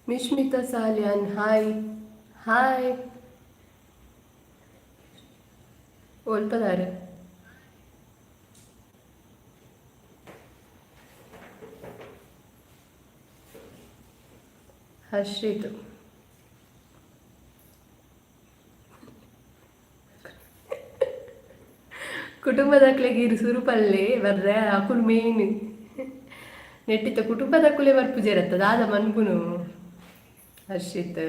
ಮಿಶ್ಮಿತಾ ಸಾಲಿಯಾನ್ ಹಾಯ್ ಹಾಯ್ ಓಲ್ಪದಾರೆ ಹರ್ಷಿತ್ ಕುಟುಂಬದಕ್ಲೆಗೆ ಇರು ಸುರುಪಲ್ಲೆ ಬರ್ರೆ ಅಕುಲು ಮೇನ್ ನೆಟ್ಟಿತ್ತ ಕುಟುಂಬದಕ್ಕುಲೆ ಬರ್ಪುಜೇರತ್ತ ದಾದ ಮನ್ಪುನು ಹರ್ಷಿತ್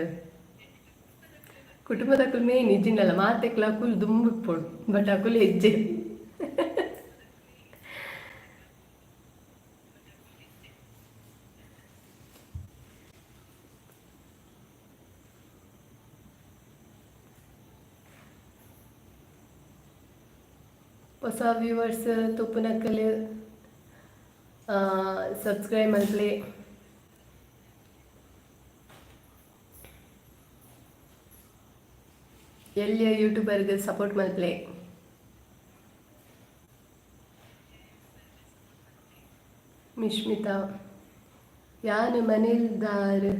ಕುಟುಂಬದಕ್ಕುಲು ಮೇನ್ ಇಜ್ಜಿನಲ್ಲ ಮಾತೆಕ್ಲ ಅಕುಲು ದುಂಬಿಪ್ಪೊಡು ಬಟ್ ಅಕುಲು ಹೆಜ್ಜೆ ಹೊಸ ವ್ಯೂವರ್ಸ್ ತುಪ್ಪನಕ್ಕಲ್ಲಿ ಸಬ್ಸ್ಕ್ರೈಬ್ ಮಲ್ಪ್ಲೆ ಎಲ್ಲಿಯ ಯೂಟ್ಯೂಬರ್ಗೆ ಸಪೋರ್ಟ್ ಮಲ್ಪ್ಲೆ ಮಿಶ್ಮಿತಾ ಯಾನು ಮನೇಲ್ದಾರ್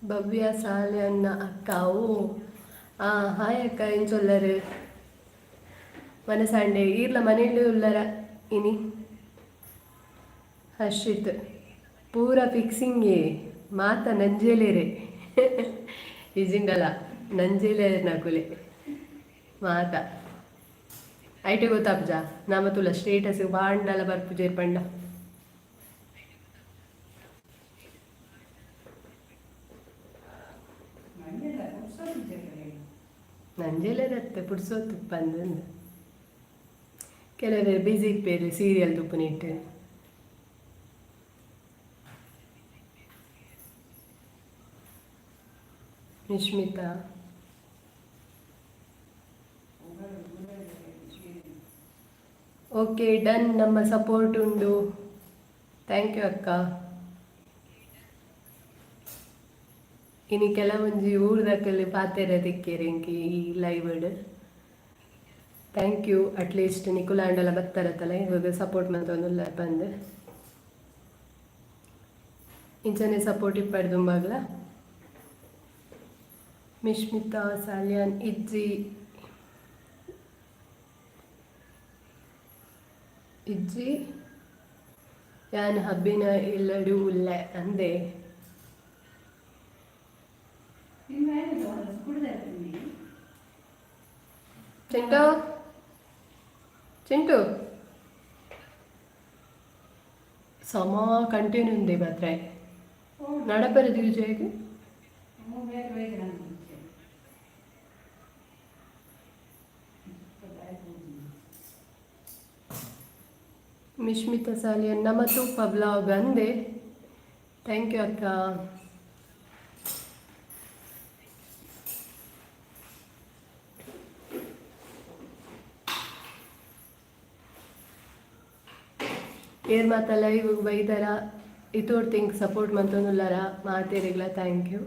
ಭವ್ಯ ಸಾಲೆ ಅನ್ನ ಅಕ್ಕ ಓ ಹಾಯ್ ಅಕ್ಕ ಏನು ಚೊಲ್ಲರು ಮನಸಂಡೆ ಈರ್ಲ ಮನೆಯಲ್ಲಿ ಉಳ್ಳರ ಇನಿ ಹರ್ಷಿತ್ ಪೂರ ಫಿಕ್ಸಿಂಗೇ ಮಾತ ನಂಜೇಲೇರೆ ಇಜಿಂಡಲ ನಂಜೇಲೇರೆ ನಕುಲೆ ಮಾತ ಐಟೆ ಗೊತ್ತಾಪ್ಜ ನಮ್ಮ ತುಲ ಸ್ಟೇಟಸ್ ಬಾಂಡಲ ಬರ್ಪುಜೇರ್ ಪಂಡ ನಂಜೇಲೇರತ್ತೆ ಪುಡ್ಸೋತು ಬಂದು ಕೆಲವೇ ಬಿಸಿ ಇಪ್ಪೇರು ಸೀರಿಯಲ್ ತುಪ್ಪನಿಟ್ಟು ನಿಶ್ಮಿತಾ ಓಕೆ ಡನ್ ನಮ್ಮ ಸಪೋರ್ಟ್ ಉಂಡು ಥ್ಯಾಂಕ್ ಯು ಅಕ್ಕ ಇನ್ನು ಕೆಲವೊಂಜಿ ಊರ್ದಕ್ಕಲ್ಲಿ ಪಾತೆರ ದಿಕ್ಕೇರಿಂಕಿ ಈ ಲೈವ್ ಥ್ಯಾಂಕ್ ಯು ಅಟ್ಲೀಸ್ಟ್ ನಿಕುಲಾಂಡಲ ಬರ್ತಾರತ್ತಲ್ಲ ಇವಾಗ ಸಪೋರ್ಟ್ ಮಾಡ್ತೊಂದಿಲ್ಲ ಬಂದು ಇಂಚನೆ ಸಪೋರ್ಟ್ ಇಪ್ಪಡು ತುಂಬಾಗಲ ಮಿಶ್ಮಿತಾ ಸಾಲಿಯಾನ್ ಇಜ್ಜಿ ಇಜ್ಜಿ ಯಾನ್ ಹಬ್ಬಿನ ಇಲ್ಲಡು ಉಲ್ಲೆ ಅಂದೆ ಚಿಂಟು ಚಿಂಟು ಸಮ ಕಂಟಿನ್ಯೂ ఉంది ಮಾತ್ರ ನಡಪರದು ವಿಜಯಗೆ ಮಿಶ್ಮಿತಾ ಸಾಲಿಯನ್ ನಮ್ಮ ತೂಪ ಬ್ಲಾಗ್ ಅಂದೆ. ಥ್ಯಾಂಕ್ ಯು ಅಕ್ಕ. ಏರ್ ಮಾತ ಲೈವ್ ಬೈದರ ಇತೋಡ್ ತಿಂಕ್ ಸಪೋರ್ಟ್ ಮಂತೊಂದುಲ್ಲರ ಮಾತೇರಿಗ್ಲ ಥ್ಯಾಂಕ್ ಯು.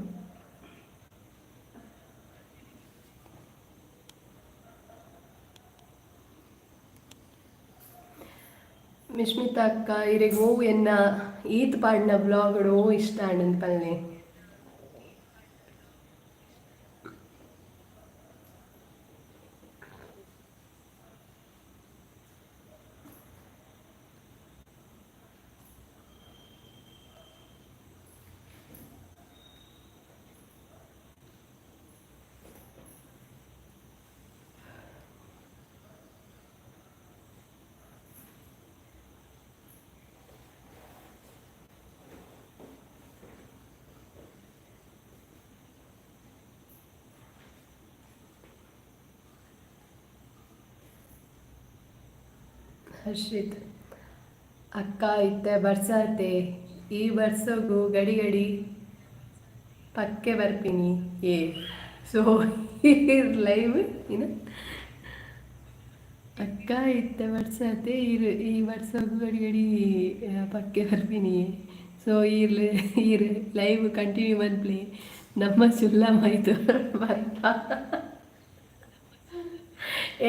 ಮಿಶ್ಮಿತಾ ಅಕ್ಕ ಇರೆಗ್ ಓವು ಎನ್ನ ಈತ್ ಪಾಡಿನ ಬ್ಲಾಗ್ ಓ ಇಷ್ಟ ಅಂಡ್ ಪಲ್ಲೆ. ಹರ್ಷಿತ್ ಅಕ್ಕ ಇತ್ತೆ ಬರ್ಸಾತೆ ಈ ಬರ್ಸೋಗು ಗಡಿ ಗಡಿ ಪಕ್ಕೆ ಬರ್ಪಿನಿ ಏ ಸೊ ಲೈವ್ ಇನ್ನು ಅಕ್ಕ ಇತ್ತೆ ಬರ್ಸಾತೆ ಈ ಬರ್ಸೋಗು ಗಡಿ ಗಡಿ ಪಕ್ಕೆ ಬರ್ಪಿನಿ ಸೊ ಈ ಲೈವ್ ಕಂಟಿನ್ಯೂ ಮನ್ಪ್ಲಿ ನಮ್ಮ ಸುಲ್ಲ ಮಾಯ್ತು ಬರ್ತಾ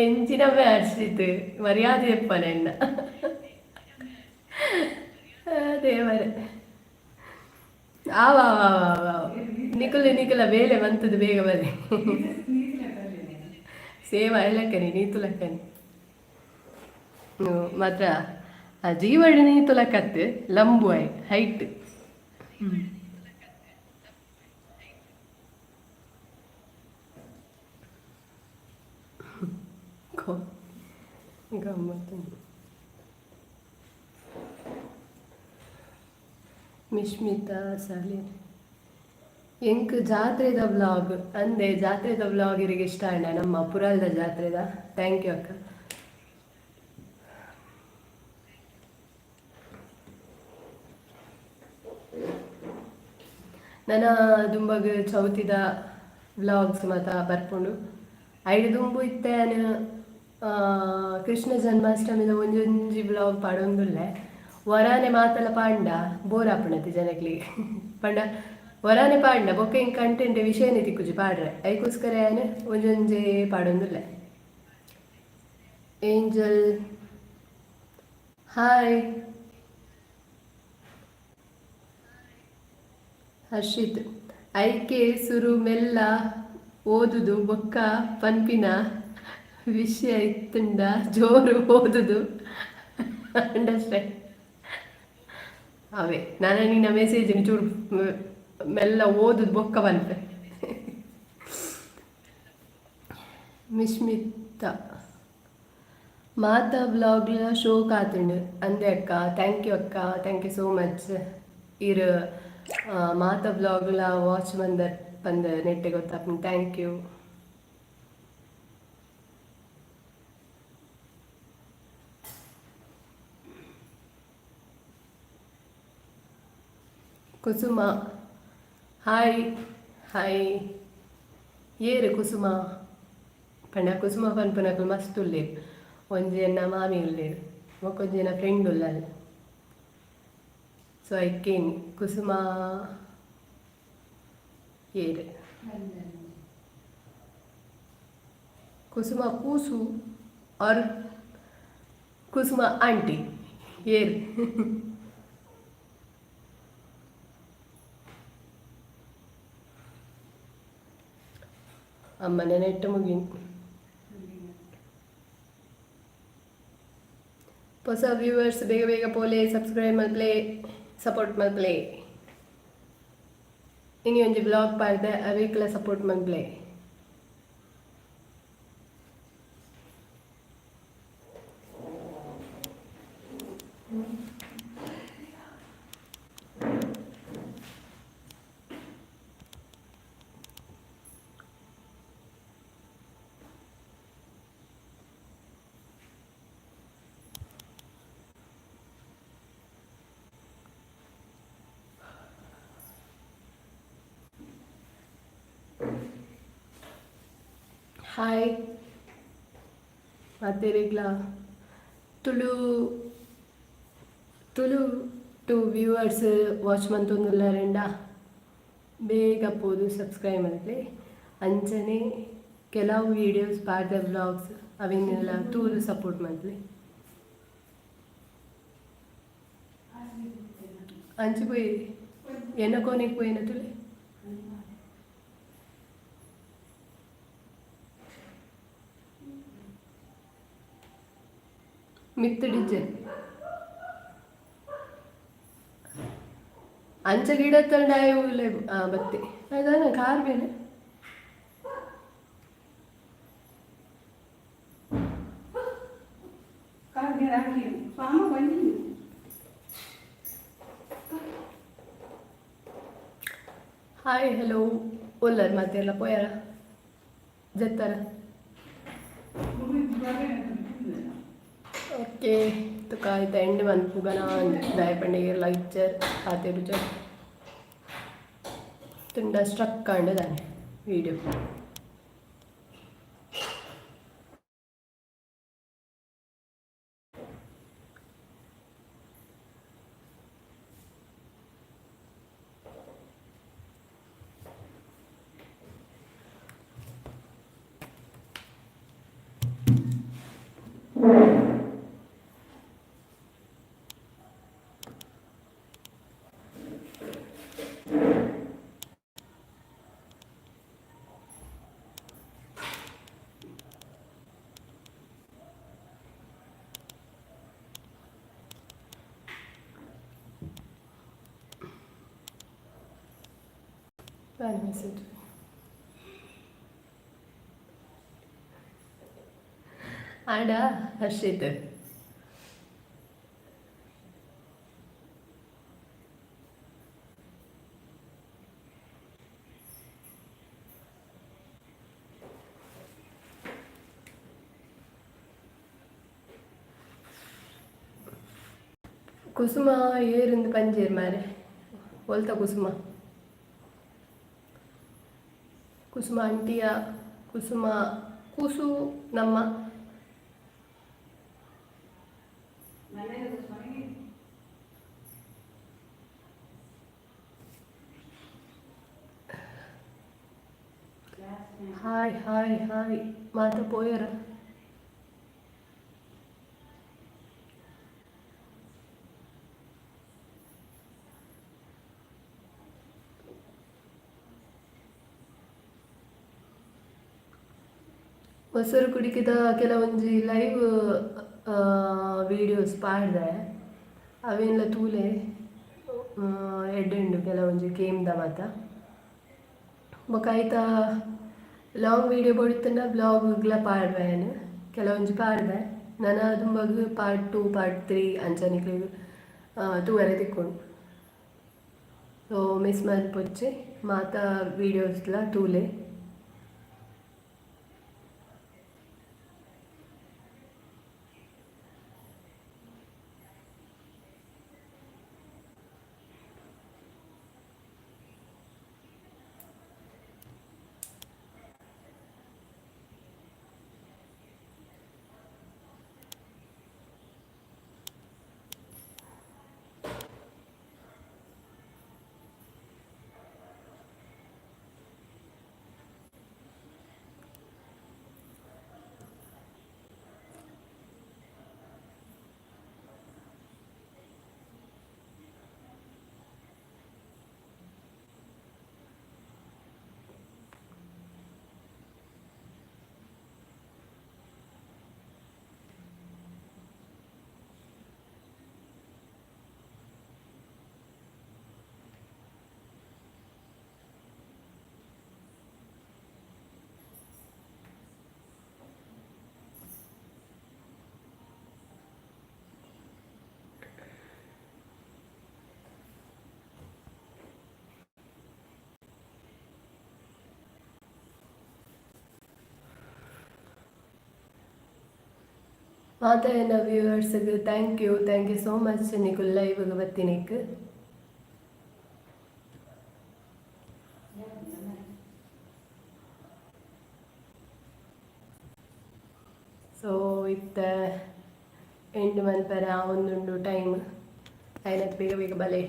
ಎಂಚಿನವೇ ಹರ್ಷಿತ್ ಮರ್ಯಾದೆ ಅಪ್ಪನ ಎನ್ನ ದೇವರೇ ಆವಾ ನಿಕುಲ ಬೇಲೆ ಬಂತದ್ದು ಬೇಗ ಬರಲಿ ಸೇವಾ ಎಲ್ಲಕ್ಕನಿ ನೀತು ಲಕ್ಕನಿ ಮಾತ್ರ ಆ ಜೀವಡಿ ನೀತು ಲಕ್ಕತ್ತು ಲಂಬು ಹೈಟ್ ಗಮ್ಮತ್ತು. ಮಿಶ್ಮಿತಾ ಸಾಲಿ ಎಂಕ್ ಜಾತ್ರೆದ ವ್ಲಾಗ್ ಅಂದೆ ಜಾತ್ರೆದ ವ್ಲಾಗ್ ಇರಿಗೆ ಇಷ್ಟ ಅಣ್ಣ ನಮ್ಮ ಪುರಲ್ದ ಜಾತ್ರೆದ. ಥ್ಯಾಂಕ್ ಯು ಅಕ್ಕ. ನನ್ನ ದುಂಬಗ್ ಚೌತಿದ ವ್ಲಾಗ್ಸ್ ಮಾತ ಬರ್ಪುಂಡು ಐದು ದುಂಬು ಇತ್ತೇನು ಕೃಷ್ಣ ಜನ್ಮಾಷ್ಟಮಿದ ಒಂಜೊಂಜಿ ವ್ಲಾಗ್ ಪಾಡೊಂದುಲ್ಲೆ ವರಾನೆ ಮಾತಲ ಪಾಂಡ ಬೋರ್ ಆಪಣತಿ ಜನಕ್ಲಿಗೆ ಪಂಡ ವರಾನೆ ಪಾಂಡ ಬೊಕ್ಕ ಹಿಂಗೆ ಕಂಟೆಂಟ್ ವಿಷಯನೇ ತಿಕ್ಕುಜಿ ಪಾಡ್ರೆ ಐಕೋಸ್ಕರ ಏನು ಒಂಜೊಂಜೆ ಪಾಡೊಂದುಲ್ಲೆ. Angel hi. ಹರ್ಷಿತ್ ಐಕೆ ಸುರು ಮೆಲ್ಲ ಓದುದು ಬೊಕ್ಕ ಪನ್ಪಿನ ವಿಷಯ ಇತ್ತುಂಡ ಜೋರು ಓದುದು ಅಂಡರ್ಸ್ಟ್ಯಾಂಡ್ ಅವೇ ನಾನು ನಿನ್ನ ಮೆಸೇಜ್ ಚೂರು ಮೆಲ್ಲ ಓದುದು ಬೊಕ್ಕ ಬಂತೆ. ಮಿಶ್ಮಿತಾ ಮಾತಾ ಬ್ಲಾಗ್ಲ ಶೋ ಕಾತುಂಡು ಅಂದೆ ಅಕ್ಕ. ಥ್ಯಾಂಕ್ ಯು ಅಕ್ಕ, ಥ್ಯಾಂಕ್ ಯು ಸೋ ಮಚ್. ಇರು ಮಾತಾ ಬ್ಲಾಗ್ಲ ವಾಚ್ ಬಂದ ನೆಟ್ಟೆ ಗೊತ್ತಾಗ್ತೀನಿ. Thank you. Kusuma hi hi. ಏರು ಕುಸುಮ ಪಂಡ ಕುಸುಮ ಪನ್ಪುನಕಲ್ ಮಸ್ತ್ ಉಳ್ಳೇರು ಒಂಜೆನ್ನ ಮಾಮಿ ಉಳ್ಳೇರು ಒಕ್ಕೊಂಜೆನ ಫ್ರೆಂಡ್ ಉಳ್ಳಲ್ ಸೊ ಐಕ್ಕೇನು ಕುಸುಮ ಏರು ಕುಸುಮ ಕೂಸು और ಕುಸುಮ ಆಂಟಿ ಏರು ಅಮ್ಮನೆ ನೆಟ್ಟು ಮುಗಿನ್. ಹೊಸ ವ್ಯೂವರ್ಸ್ ಬೇಗ ಬೇಗ ಪೋಲೆ ಸಬ್ಸ್ಕ್ರೈಬ್ ಮಲ್ಪ್ಲೆ ಸಪೋರ್ಟ್ ಮಲ್ಪ್ಲೆ ಇನಿ ಒಂಜಿ ಬ್ಲಾಗ್ ಪಾಡ್ದೆ ಅವೇಕ್ಲ ಸಪೋರ್ಟ್ ಮಲ್ಪ್ಲೆ. ಹಾಯ್ ಮಾತೇರಿಗ್ಲಾ Tulu Tulu to viewers watch ಮಂತೊಂದುಲ್ಲಾರೆಂಡ ಬೇಗ ಪೋದು ಸಬ್ಸ್ಕ್ರೈಬ್ ಮಲ್ಪೆ ಅಂಚನೆ ಕೆಲವು ವೀಡಿಯೋಸ್ ಪಾಡ್ದ ವ್ಲಾಗ್ಸ್ ಅವೆನ್ನೆಲ್ಲ ತೂರು ಸಪೋರ್ಟ್ ಮಲ್ಪೆ ಅಂಚೆ ಪೋಯಿ ಎನ್ನ ಕೋನೆಗೆ ಪೋಯಿನ ತುಲೆ ಮಿತ್ತು ಡಿಜ್ಜೆ ಅಂಚ ಗಿಡತ್ತಂಡಾಯ ಬತ್ತಿ ಅದಾನ ಕಾರ್ ಬೇನೆ ಹಾಯ್ ಹಲೋ ಒಲ್ಲರ್ ಮತ್ತೆ ಎಲ್ಲ ಪೋಯಾರ ಜತ್ತಾರ ಓಕೆ ತುಕ ಆಯ್ತಾ ಎಂಡ್ ಮಂತ್ ಪುಗನ ದಾಯಪಂಡಿಗೆ ಲೈಚರ್ ಖಾತೆ ರುಚರ್ ತುಂಬ ಸ್ಟ್ರಕ್ ಆಂಡದಾನೆ വീഡിയോ ಮೆಸೇಜ್ ಆಡ ಹರ್ಷಿತ್ ಕುಸುಮ ಏರಿಂದ ಪಂಜೇರ್ ಮಾರೆ ಒಲ್ತ ಕುಸುಮ ಕುಸುಮ ಆಂಟಿಯ ಕುಸುಮ ಕೂಸು ನಮ್ಮ ಹಾಯ್ ಹಾಯ್ ಹಾಯ್ ಮಾತ ಪೋಯರ ಮೊಸರು ಕುಡಿಕಿದ ಕೆಲವೊಂಜಿ ಲೈವ್ ವಿಡಿಯೋಸ್ ಪಾಡ್ದೆ ಅವೆಲ್ಲ ತೂಲೆ ಎಡ್ಡೆಂಡು ಕೆಲವೊಂಜಿ ಗೇಮ್ದ ಮಾತ ಬೊಕ ಐತ ಲಾಂಗ್ ವೀಡಿಯೋ ಬಡಿತಂಡ ಬ್ಲಾಗ್ಲ ಪಾಡ್ಬೇನು ಕೆಲವೊಂಜಿ ಪಾಡ್ದೆ ನಾನು ತುಂಬಗ ಪಾರ್ಟ್ 2 ಪಾರ್ಟ್ 3 ಅಂಚನಿಗೆ ತೂವರೆ ತಿಕ್ಕೊಂಡು ಸೊ ಮಿಸ್ ಮಲ್ಪೊಚ್ಚೆ ಮಾತ ವೀಡಿಯೋಸ್ಲ ತೂಲೆ ಮಾತಾಡಿನ ವ್ಯೂವರ್ಸ್ಗೆ ಥ್ಯಾಂಕ್ ಯು ಸೋ ಮಚ್ ನಿಕು ಲೈವ್ಗೆ ಬತ್ತಿನಿಕ್ ಇತ್ತ ಎಂಟು ಮಲ್ಪರ ಒಂದುಂಡು ಟೈಮ್ ಐನತ್ತು ಬೇಗ ಬೇಗ ಬಲೆ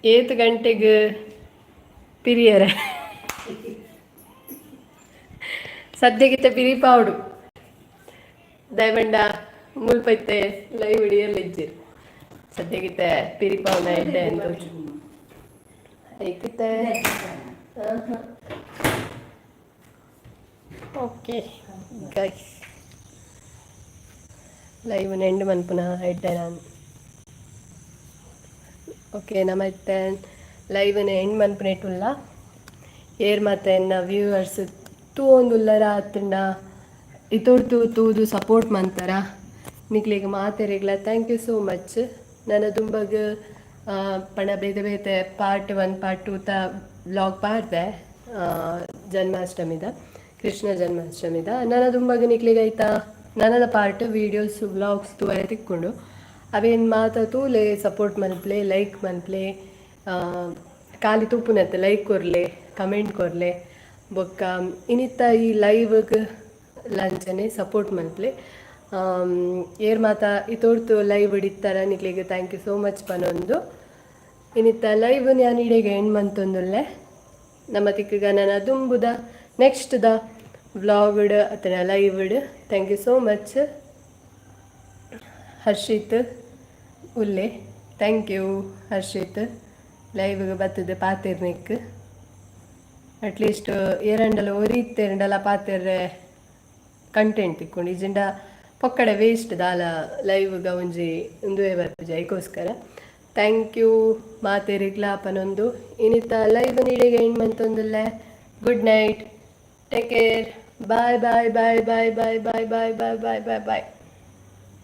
ಏತು ಗಂಟೆಗೆ ಪಿರಿಯರ ಸದ್ಯಗಿತ್ತ ಪಿರಿ ಪಾವಡು ದಯಬಂಡ ಮುಲ್ಪೈತೆ ಲೈವ್ ಹಿಡಿಯಲ್ಲ ಇಜ್ಜಿರು ಸದ್ಯಗಿತ್ತ ಪಿರಿ ಪಾವನ ಎಡ್ಡೆ ಅಂತ ಐಕಿತ್ತೆ ಓಕೆ ಗೈಸ್ ಲೈವ್ ಎಂಡ್ ಮನ್ಪುನ ಎಡ್ಡೆ ನಾನು ಓಕೆ ನಮ್ಮತ್ತೆ ಲೈವ್ನ ಎಂಡ್ ಮನ್ಪುನೇಟುಲ್ಲ ಏರ್ ಮತ್ತೆ ವ್ಯೂವರ್ಸ್ ತೂಂದುಲ್ಲರ ಆತಂಡ ಇತೋಡ್ತು ತೂದು ಸಪೋರ್ಟ್ ಮಂತರ ನಿಕ್ಲಿಗೆ ಮಾತೆರೆಗ್ಲ ಥ್ಯಾಂಕ್ ಯು ಸೋ ಮಚ್ ನನ್ನ ದುಂಬಗ ಪಣ ಬೇತೆ ಬೇತೆ ಪಾರ್ಟ್ 1 ಪಾರ್ಟ್ 2 ತ ವ್ಲಾಗ್ ಪಾಡ್ದೆ ಜನ್ಮಾಷ್ಟಮಿದ ಕೃಷ್ಣ ಜನ್ಮಾಷ್ಟಮಿದ ನನ್ನ ದುಂಬಗ ನಿಕ್ಲಿಗೆ ಆಯ್ತಾ ನನ್ನದ ಪಾರ್ಟ್ ವೀಡಿಯೋಸ್ ವ್ಲಾಗ್ಸ್ ತೂವರೆ ತಿಕ್ಕೊಂಡು ಅವೇನು ಮಾತ ತೂಲೆ ಸಪೋರ್ಟ್ ಮನ್ಪ್ಲೆ ಲೈಕ್ ಮನ್ಪ್ಲೆ ಖಾಲಿ ತೂಪುನತ್ತೆ ಲೈಕ್ ಕೊರ್ಲೆ ಕಮೆಂಟ್ ಕೊರ್ಲೆ ಬೊಕ್ಕ ಇನ್ನಿತ್ತ ಈ ಲೈವ್ಗೆ ಲಂಚನೆ ಸಪೋರ್ಟ್ ಮನ್ಪ್ಲೆ ಏರ್ ಮಾತ ಇತೋಡ್ತು ಲೈವ್ ಹಿಡಿತಾರ ನಿಕ್ಲಿಗೆ ಥ್ಯಾಂಕ್ ಯು ಸೋ ಮಚ್ ಪನೊಂದು ಇನ್ನಿತ್ತ ಲೈವ್ ನಾನು ಇಡೆಗೆ ಎಂಡ್ ಮಂತೊಂದುಲ್ಲೆ ನಮ್ಮ ತಿಕ್ಕಗ ನನ್ನ ದುಂಬುದ ನೆಕ್ಸ್ಟ್ ದ ವ್ಲಾಗ್ಡ್ ಅಥವಾ ಲೈವ್ಡ್ thank you so much Harshith ಉಲ್ಲೆ ಥ್ಯಾಂಕ್ ಯು ಹರ್ಷಿತ್ ಲೈವ್ಗೆ ಬರ್ತದೆ ಪಾತಿರ್ನಿಕ್ ಅಟ್ಲೀಸ್ಟ್ ಏರಂಡಲ ಒರಿತೆರಂಡಲ ಪಾತಿರ್ರೆ ಕಂಟೆಂಟ್ ತಿಕ್ಕೊಂಡು ಇಜಿಂಡ ಪೊಕ್ಕಡೆ ವೇಸ್ಟ್ ದಾಲ ಲೈವ್ಗ ಒಂಜಿ ಉಂದುವೆ ಬರ್ತದೆ ಐಕೋಸ್ಕರ ಥ್ಯಾಂಕ್ ಯು ಮಾತೆರಿಗ್ಲಾಪನೊಂದು ಇನ್ನಿತ್ತ ಲೈವ್ ನೀಡಿಗೆ ಎಂಡ್ ಮಂತೊಂದುಲ್ಲೆ good night take care bye bye bye bye bye bye bye bye bye bye ಬಾಯ್